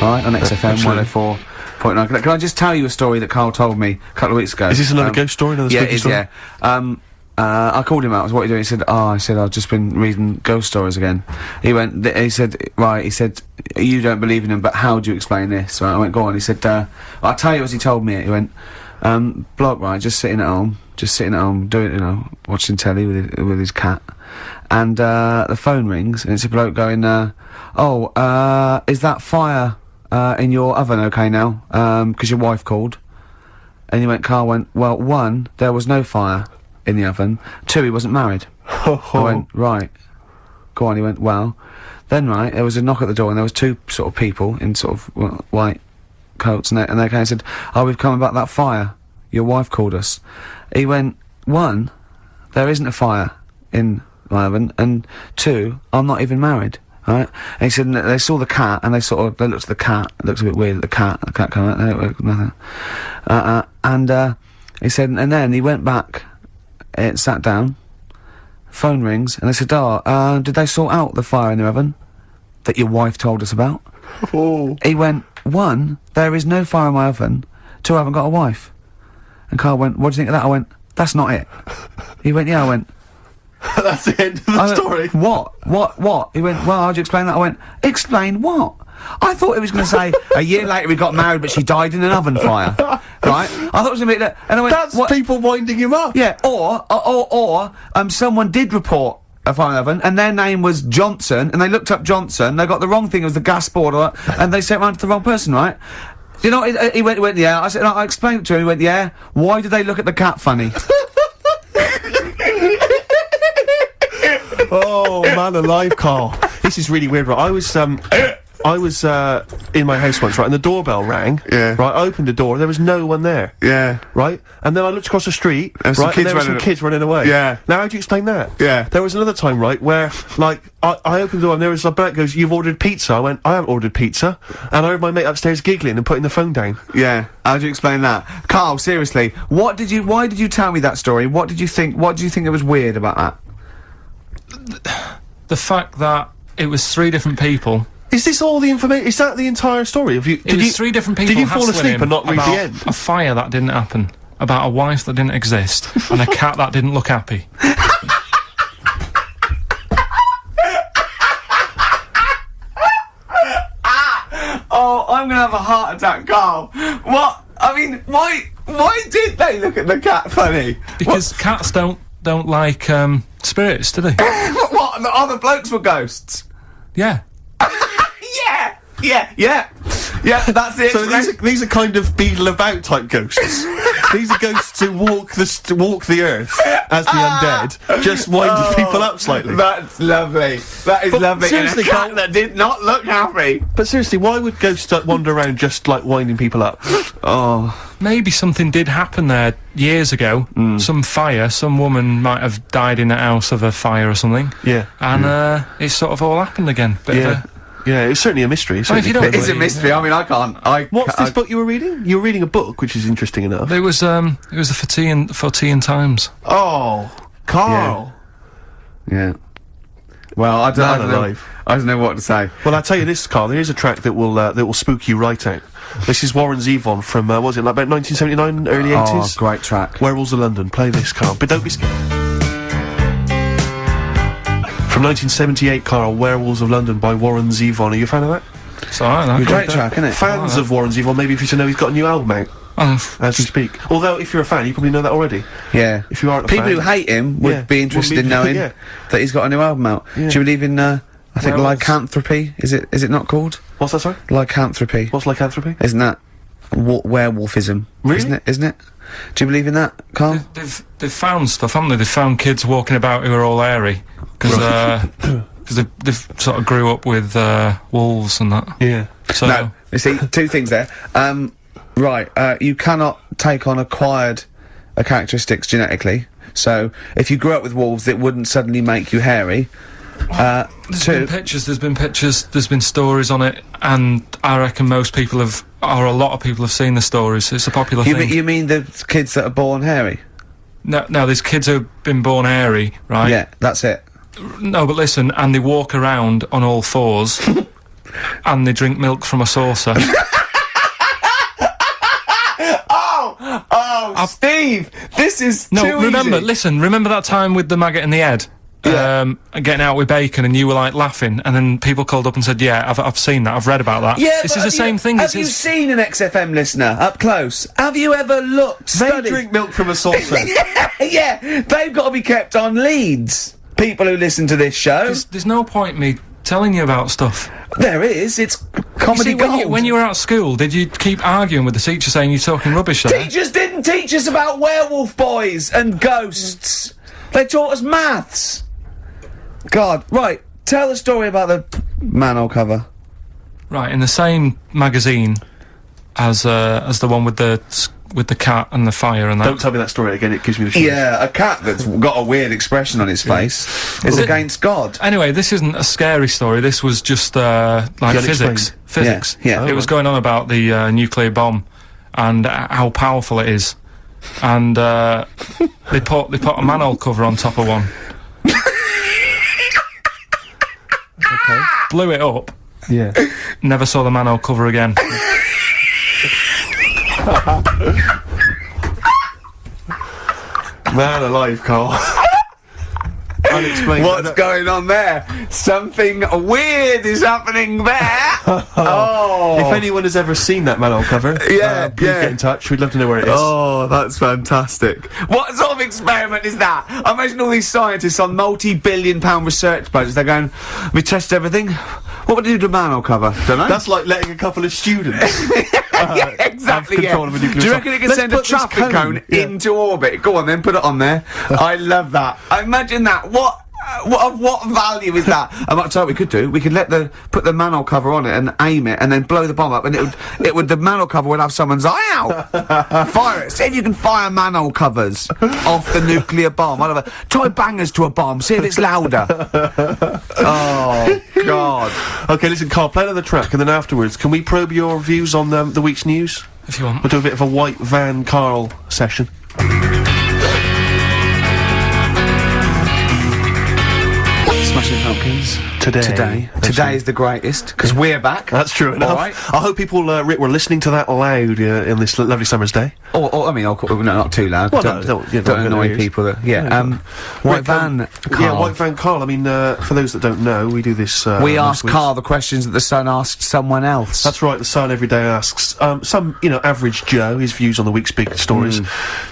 Alright, on XFM absolutely. 104.9. Can I just tell you a story that Carl told me a couple of weeks ago? Is this another ghost story? Another Yeah, spooky it is, story? yeah. I called him out, I was, what are you doing? He said, I said, I've just been reading ghost stories again. He said, you don't believe in them, but how do you explain this? Right, I went, go on. He said, I'll tell you as he told me it. He went, bloke, right, just sitting at home, doing, watching telly with his cat. And, the phone rings, and it's a bloke going, is that fire, in your oven okay now? 'Cause your wife called. And he went, Carl went, well, 1, there was no fire in the oven. 2, he wasn't married. I went, right. Go on, he went, well. Then, right, there was a knock at the door, and there was 2 sort of people in sort of white coats, and they came and said, we've come about that fire. Your wife called us. He went, 1, there isn't a fire in my oven, and 2, I'm not even married. Right? And he said, they saw the cat, and they looked at the cat. It looks a bit weird, the cat came out, nothing. And he said, and then he went back, sat down, phone rings, and they said, did they sort out the fire in the oven that your wife told us about? Oh. He went, 1, there is no fire in my oven. 2, I haven't got a wife. And Carl went, what do you think of that? I went, that's not it. He went, yeah. I went, That's the end of the I went, story. What? He went, well, how'd you explain that? I went, explain what? I thought he was going to say, a year later we got married, but she died in an oven fire. Right? I thought it was going to be that. And I went, That's what? people winding him up. Yeah, or, someone did report a fire oven, and their name was Johnson, and they looked up Johnson, they got the wrong thing, it was the gas board, and they sent it round to the wrong person, right? You know, he went, yeah. I said, I explained it to him, he went, yeah. Why did they look at the cat funny? Oh, man alive, Carl. This is really weird, right? I was in my house once, right, and the doorbell rang. Yeah. Right, I opened the door, there was no one there. Yeah. Right? And then I looked across the street, There was some right, kids and there were some running- kids running away. Yeah. Now, how do you explain that? Yeah. There was another time, right, where, like, I opened the door and there was a bloke goes, you've ordered pizza. I went, I haven't ordered pizza. And I heard my mate upstairs giggling and putting the phone down. Yeah. How'd you explain that? Carl, seriously, why did you tell me that story? What did you think that was weird about that? The fact that it was 3 different people. Is this all the information? Is that the entire story? It was 3 different people. Did you fall hassling asleep him and not read about the end? A fire that didn't happen, about a wife that didn't exist, and a cat that didn't look happy. Oh, I'm gonna have a heart attack, Carl. What? I mean, why did they look at the cat funny? Because cats don't like spirits, do they? What? The other blokes were ghosts? Yeah. Yeah, that's it. So these are kind of beetle about type ghosts. These are ghosts who walk the earth as the undead, just winding people up slightly. That's lovely. That is But lovely. seriously, and a cat Carl- that did not look happy. But seriously, why would ghosts wander around just like winding people up? Oh. Maybe something did happen there years ago. Some fire, some woman might have died in a house of a fire or something. Yeah. And it sort of all happened again. Bit of Yeah. a- Yeah, it's certainly a mystery. Well, if you don't It is a believe- mystery. I mean, I can't. What's this book you were reading? You were reading a book, which is interesting enough. It was the For Tea and Times. Oh, Carl. Yeah. Well, I Man don't know. alive. I don't know what to say. Well, I'll tell you this, Carl. There is a track that will spook you right out. This is Warren Zevon from what was it, like about 1979, early 80s? Oh, great track. Werewolves of London. Play this, Carl. But don't be scared. From 1978, Carl, Werewolves of London by Warren Zevon. Are you a fan of that? It's alright, that. Great track, isn't it? Fans of Warren Zevon, maybe if you should know he's got a new album out as we speak. Although, if you're a fan, you probably know that already. Yeah. If you aren't a People fan, who hate him would Yeah, be interested would be- in knowing yeah. that he's got a new album out. Yeah. Do you believe in, I think Werewolves. lycanthropy? Is it not called? What's that, sorry? Lycanthropy. What's lycanthropy? Isn't that werewolfism. Really? Isn't it? Do you believe in that, Carl? They've found stuff, haven't they? They've found kids walking about who are all hairy because they've sort of grew up with wolves and that. Yeah. So No, you see, two things there. You cannot take on acquired characteristics genetically. So, if you grew up with wolves, it wouldn't suddenly make you hairy. There's been pictures, there's been stories on it, and I reckon most people a lot of people have seen the stories. It's a popular thing. You mean the kids that are born hairy? No, there's kids who've been born hairy, right? Yeah, that's it. No, but listen, and they walk around on all fours, and they drink milk from a saucer. Steve, this is remember that time with the maggot in the head? Yeah. Getting out with bacon, and you were like laughing, and then people called up and said, "Yeah, I've seen that. I've read about that." Yeah, this is the same thing. Have you seen an XFM listener up close? Have you ever looked? They studied? drink milk from a saucer. Yeah, they've got to be kept on leads. People who listen to this show. There's no point me telling you about stuff. There is. It's comedy You see, gold. when you were at school, did you keep arguing with the teacher saying you're talking rubbish there? Teachers didn't teach us about werewolf boys and ghosts. They taught us maths. God, right. Tell the story about the manhole cover. Right, in the same magazine as the one with the cat and the fire and that. Don't tell me that story again, it gives me the shivers. Yeah, a cat that's got a weird expression on its face is against God. Anyway, this isn't a scary story. This was just like physics. Physics. Yeah. It was going on about the nuclear bomb and how powerful it is. And they put a manhole cover on top of one. Okay. Blew it up. Yeah. Never saw the manhole cover again. Man alive, Carl. Unexplained. What's going on there? Something weird is happening there. Oh. If anyone has ever seen that manhole cover, please get in touch. We'd love to know where it is. Oh, that's fantastic. What sort of experiment is that? I imagine all these scientists on multi-billion-pound research budgets, they're going, we test everything. What would you do to a manhole cover? Don't know. That's like letting a couple of students yeah, exactly. have control of a nuclear Do you reckon it can Let's send a put this traffic cone into orbit? Go on then, put it on there. I love that. Imagine that. What value is that? I might tell you what we could do. We could put the manhole cover on it and aim it, and then blow the bomb up, and the manhole cover would have someone's eye out. Fire it. See if you can fire manhole covers off the nuclear bomb. I don't know. Try bangers to a bomb. See if it's louder. Oh God. Okay, listen, Carl, play another track, and then afterwards, can we probe your views on the week's news? If you want. We'll do a bit of a white van Carl session. Smashing Pumpkins. Today Today is the greatest, because we're back. That's true enough. All right. I hope people, Rick, were listening to that loud in this lovely summer's day. Or no, not too loud. Well, don't don't annoy ears. people. White van. Carl. Yeah, White Van Carl. I mean, for those that don't know, we do this. We most ask weeks. Karl the questions that the Sun asked someone else. That's right. The Sun every day asks some, average Joe his views on the week's big stories.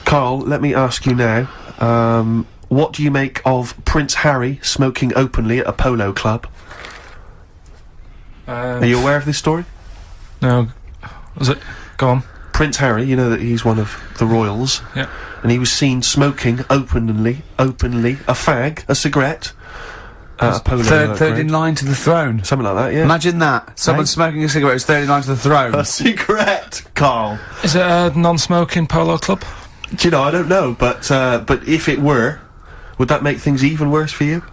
Carl, let me ask you now. What do you make of Prince Harry smoking openly at a polo club? Are you aware of this story? No. Was it? Go on. Prince Harry, you know that he's one of the royals. Yeah. And he was seen smoking openly, a fag, a cigarette, at a polo third grade. in line to the throne. Something like that, yeah. Imagine that. Someone smoking a cigarette is third in line to the throne. A cigarette, Carl. Is it a non-smoking polo club? Do you know, I don't know, but if it were, would that make things even worse for you?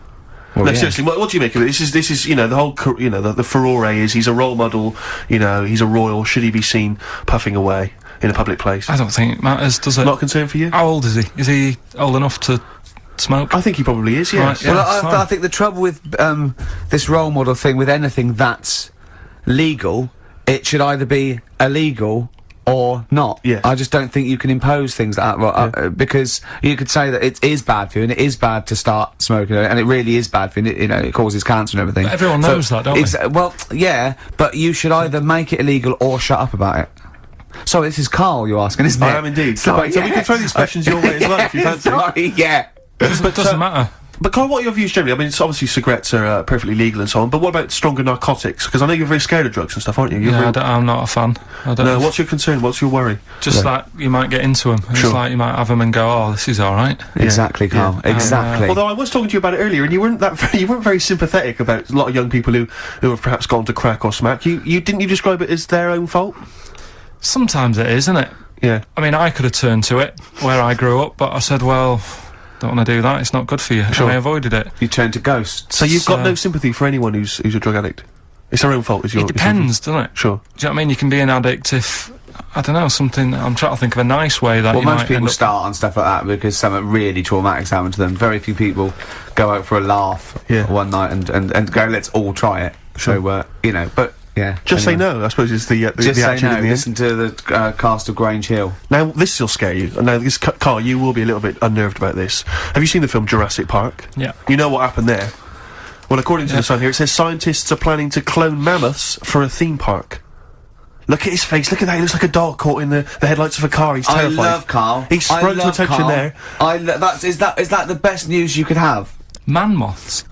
Well, No, yeah. seriously, what do you make of it? This is, the whole, the furore is he's a role model, he's a royal, should he be seen puffing away in a public place? I don't think it matters, does it? Not a concern for you? How old is he? Is he old enough to smoke? I think he probably is, yes. Right, yeah. Well, it's fine. I think the trouble with this role model thing, with anything that's legal, it should either be illegal or not. Yeah. I just don't think you can impose things like that, because you could say that it is bad for you, and it is bad to start smoking, and it really is bad for you, and it causes cancer and everything. But everyone knows that, don't they? Well, yeah, but you should either make it illegal or shut up about it. So this is Karl you're asking, isn't it? I am indeed. Sorry, So we can throw these questions your way as well, if you fancy. Sorry, yeah. It doesn't matter. But Carl, what are your views generally? I mean, it's obviously cigarettes are perfectly legal and so on, but what about stronger narcotics? Because I know you're very scared of drugs and stuff, aren't you? You're Yeah, I'm not a fan. I don't No, what's your concern? What's your worry? Just like, you might get into them. Sure. It's like, you might have them and go, oh, this is alright. Exactly, Carl. Exactly. Although I was talking to you about it earlier, and you weren't very sympathetic about a lot of young people who have perhaps gone to crack or smack. Didn't you describe it as their own fault? Sometimes it is, isn't it? Yeah. I mean, I could have turned to it where I grew up, but I said, well, don't want to do that, it's not good for you. Sure. And I avoided it. You turn to ghosts. So you've got no sympathy for anyone who's a drug addict? It's their own fault, is your... It depends, doesn't it? Sure. Do you know what I mean? You can be an addict if, I don't know, something... I'm trying to think of a nice way that Well, you most might people end up... start on stuff like that because something really traumatic's happened to them. Very few people go out for a laugh one night and go, let's all try it. Sure. So, you know, but, yeah. Just anyway. say no, I suppose, is the Just say attitude no, in the end. listen to the cast of Grange Hill. Now, this will scare you. Now, Carl, you will be a little bit unnerved about this. Have you seen the film Jurassic Park? Yeah. You know what happened there? Well, according to the Sun here, it says scientists are planning to clone mammoths for a theme park. Look at his face, look at that, he looks like a dog caught in the headlights of a car, he's terrified. I love Carl. He sprung to attention Carl. there. Is that the best news you could have? Man moths.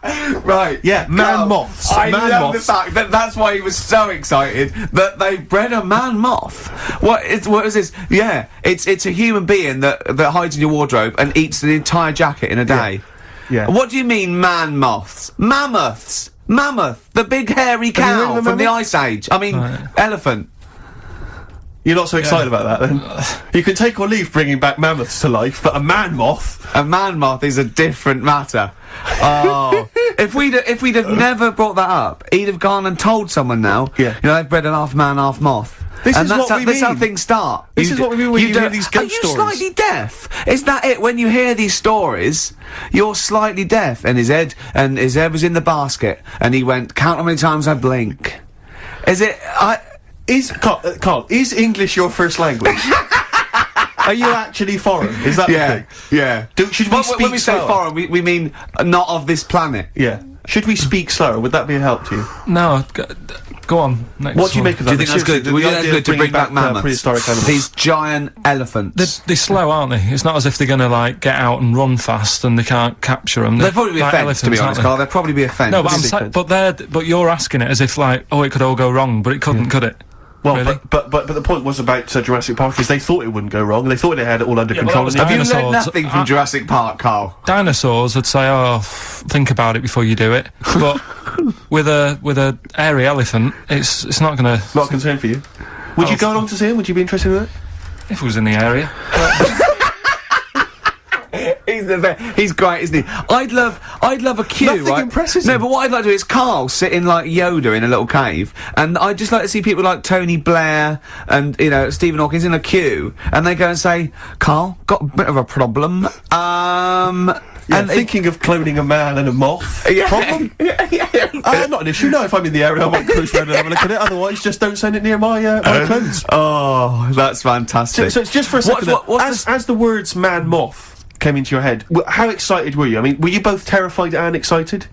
Right. Yeah, man moths. I Man love moths. the fact that that's why he was so excited that they bred a man moth. What is this? Yeah, it's a human being that hides in your wardrobe and eats an entire jacket in a day. Yeah. What do you mean, man moths? Mammoths. Mammoth, the big hairy you heard cow of a from the mammoth? Ice Age. I mean, elephant. You're not so excited about that, then? You can take or leave bringing back mammoths to life, but a man moth... A man moth is a different matter. Oh, if we'd have never brought that up, he'd have gone and told someone now. Yeah. You know, they've bred an half man, half moth. This and is that's what how, we this is how mean. things start. This is what we mean when you hear these ghost Are you stories. slightly deaf? Is that it? When you hear these stories, you're slightly deaf. And his head was in the basket, and he went, count how many times I blink. Is it? Carl, is English your first language? Are you actually foreign? Is that the thing? Yeah. Should we speak when we say slower? foreign, we mean not of this planet. Yeah. Should we speak slower? Would that be a help to you? No, go on. Next What do you one. make of Do that? you think that's good? The Do you think idea that's of good to bring bringing back mammoths? prehistoric animals. These giant elephants. They're slow, aren't they? It's not as if they're gonna, like, get out and run fast and they can't capture them. They'd probably be like a fence, to elephants, be honest, aren't they? Carl. They'd probably be a fence. No, but This is I'm but you're asking it as if, like, oh, it could all go wrong, but it couldn't, could it? Well, Really? but the point was about Jurassic Park is they thought it wouldn't go wrong. They thought they had it all under Yeah, but control. that was and Have you dinosaurs. learned nothing from Jurassic Park, Carl? Dinosaurs would say, oh, think about it before you do it. But with a airy elephant, it's not gonna... Not a concern for you. Would you go along to see him? Would you be interested in that? If it was in the area. He's great, isn't he? I'd love a queue, Nothing right? impresses No, him. but what I'd like to do is Carl sitting like Yoda in a little cave, and I'd just like to see people like Tony Blair and, you know, Stephen Hawkins in a queue, and they go and say, Carl, got a bit of a problem, And thinking of cloning a man and a moth. Yeah. Problem? Not an issue. No, if I'm in the area, I might cruise around and have a look at it. Otherwise, just don't send it near my clothes. Oh, that's fantastic. So it's just for a second. What's as the words "man moth" came into your head, how excited were you? I mean, were you both terrified and excited?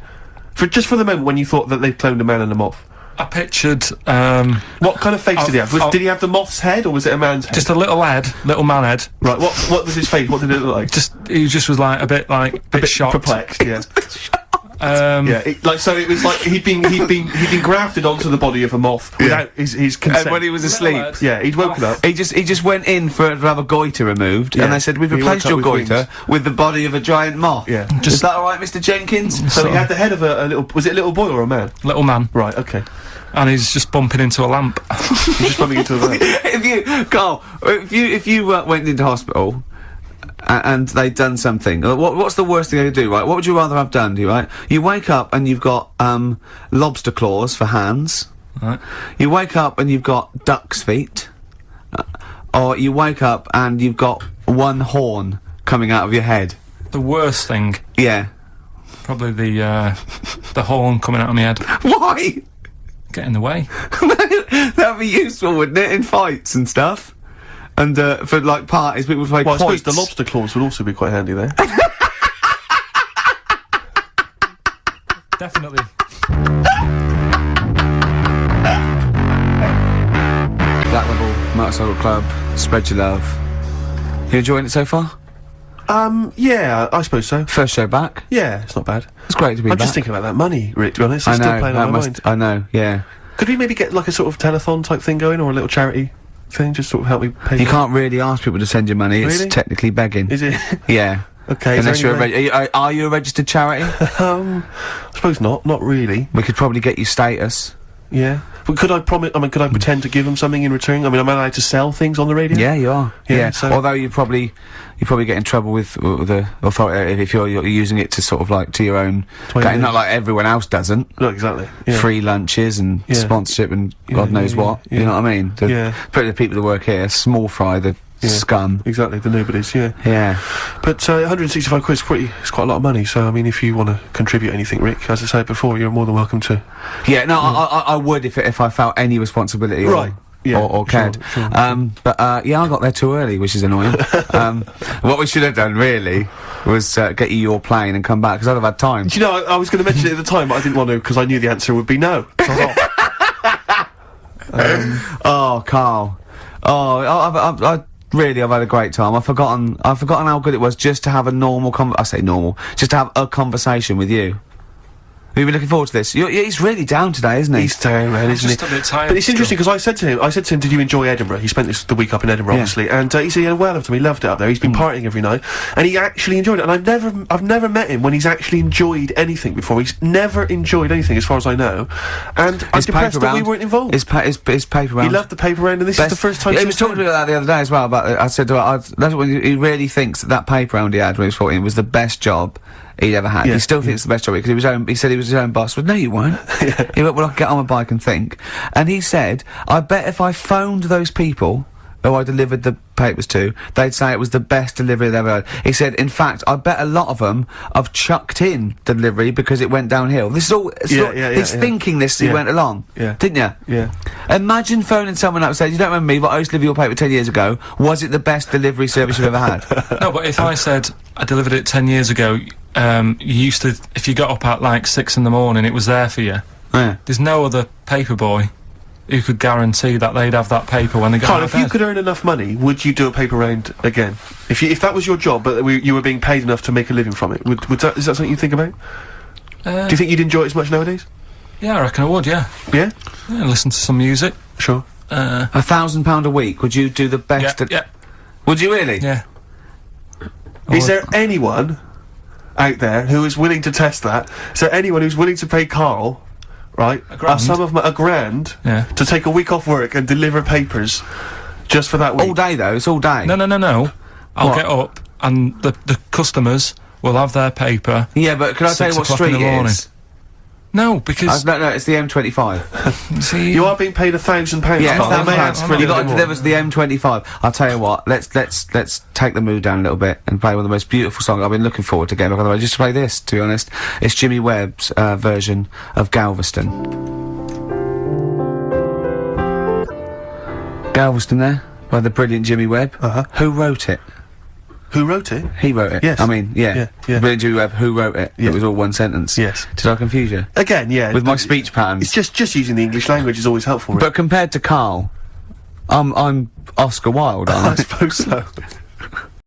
For the moment when you thought that they'd cloned a man and a moth. I pictured, What kind of face did he have? Did he have the moth's head, or was it a man's head? just a little man head. Right. What was his face? What did it look like? He just was like a bit shocked. perplexed. Yeah. Yeah. So it was like he'd been grafted onto the body of a moth without his consent. And when he was asleep, lad. Yeah, he'd woken up. he just went in to have a goiter removed, Yeah. and they said, we've He replaced woke up your with goiter with the body of a giant moth. Yeah. Is that alright, Mr. Jenkins? So he had the head of a little. Was it a little boy or a man? Little man. Right. Okay. And he's just bumping into a lamp. He's just bumping into a van. If you went into hospital and they'd done something, what's the worst thing they could do, right? What would you rather have done, right? You wake up and you've got lobster claws for hands. Right. You wake up and you've got duck's feet. Or you wake up and you've got one horn coming out of your head. The worst thing, Yeah. probably the horn coming out of my head. Why? Get in the way. That'd be useful, wouldn't it, in fights and stuff? And for like parties, people would play Well, I suppose quoits. the lobster claws would also be quite handy there. Definitely. Black Rebel Motorcycle Club. Spread your love. You enjoying it so far? Yeah, I suppose so. First show back? Yeah, it's not bad. It's great to be I'm back. just thinking about that money, Rick, to be honest. I It's know, still playing on my mind. I know, yeah. Could we maybe get like a sort of telethon type thing going, or a little charity thing, just sort of help me pay? You can't really ask people to send you money, it's Really? technically begging. Is it? Yeah. Okay. Unless is you're there any way- are you a registered charity? I suppose not. Not really. We could probably get you status. Yeah. But could I promise? I mean, could I pretend to give them something in return? I mean, am I allowed to sell things on the radio? Yeah, you are. Yeah, so- Although you probably get in trouble with the authority if you're using it to sort of like to your own. Totally. Not like everyone else doesn't. No, exactly. Yeah. Free lunches and Yeah. sponsorship and Yeah, God knows yeah, what. yeah. You know what I mean? Yeah. But the people that work here, small fry, the Yeah. scum. Exactly. The nobodies. Yeah. Yeah. But 165 quid is it's quite a lot of money. So I mean, if you want to contribute anything, Rick, as I said before, you're more than welcome to. Yeah. No, I would if I felt any responsibility. Right. Yeah, Or cared. sure. Yeah, I got there too early, which is annoying. What we should have done really was get you your plane and come back because I'd have had time. Do you know, I was going to mention it at the time, but I didn't want to because I knew the answer would be no. So I thought, Oh, Karl. Oh, I've had a great time. I've forgotten how good it was just to have a normal just to have a conversation with you. Are you looking forward to this? He's really down today, isn't he? he's down, man, isn't Just he? a bit tired. But it's still. interesting because I said to him, did you enjoy Edinburgh? He spent the week up in Edinburgh, Yeah. obviously, and he said he had a whale of time. He loved it up there. He's been partying every night, and he actually enjoyed it. And I've never met him when he's actually enjoyed anything before. He's never enjoyed anything, as far as I know. And I'm His depressed paper that we round. weren't involved. His paper round. He loved the paper round, and this is the first time. Yeah, he since was talking then. about that the other day as well. About I said to him, that's when he really thinks that paper round he had when he was 14 was the best job he'd ever had. Yeah, He still thinks it's the best job because he said he was his own boss. Well, no, you weren't. He went, well, I'll get on my bike and think. And he said, I bet if I phoned those people who I delivered the papers to, they'd say it was the best delivery they've ever had. He said, in fact, I bet a lot of them have chucked in the delivery because it went downhill. This is all, he's thinking this as he Yeah. went along. Yeah. Didn't you? Yeah. Imagine phoning someone up and saying, you don't remember me, but I used to deliver your paper 10 years ago. Was it the best delivery service you've ever had? No, but if I said I delivered it 10 years ago, you used to, if you got up at like 6 in the morning, it was there for you. Yeah. There's no other paper boy who could guarantee that they'd have that paper when they got Karl, out if of you bed. could earn enough money, would you do a paper round again? If that was your job, but you were being paid enough to make a living from it, is that something you think about? Do you think you'd enjoy it as much nowadays? Yeah, I reckon I would, yeah. Yeah? Yeah, listen to some music. Sure. £1,000 a week, would you do the best? Yeah, Would you really? yeah. Is there anyone out there who is willing to test that? Is there anyone who's willing to pay Karl, right, a grand Yeah. to take a week off work and deliver papers just for that week? All day though, it's all day. No. I'll What? get up and the customers will have their paper. Yeah, but can I tell you 6 what o'clock in street the it morning. is? No, because No, it's the M25. see, You are being paid £1,000. Yeah, Karl. They may £1,000. ask for a You little got bit to more. deliver to the M25. I'll tell you what. Let's take the mood down a little bit and play one of the most beautiful songs I've been looking forward to getting. By the way, just to play this. To be honest, it's Jimmy Webb's version of Galveston. Galveston, there by the brilliant Jimmy Webb. Who wrote it? Who wrote it? He wrote it. Yes. I mean, yeah. Yeah. Brilliant Jimmy Webb. Who wrote it? Yeah. It was all one sentence. Yes. Did I confuse you? Again, yeah. With my speech patterns. It's just using the English language is always helpful. Rick. But compared to Karl, I'm Oscar Wilde, I aren't I? suppose so.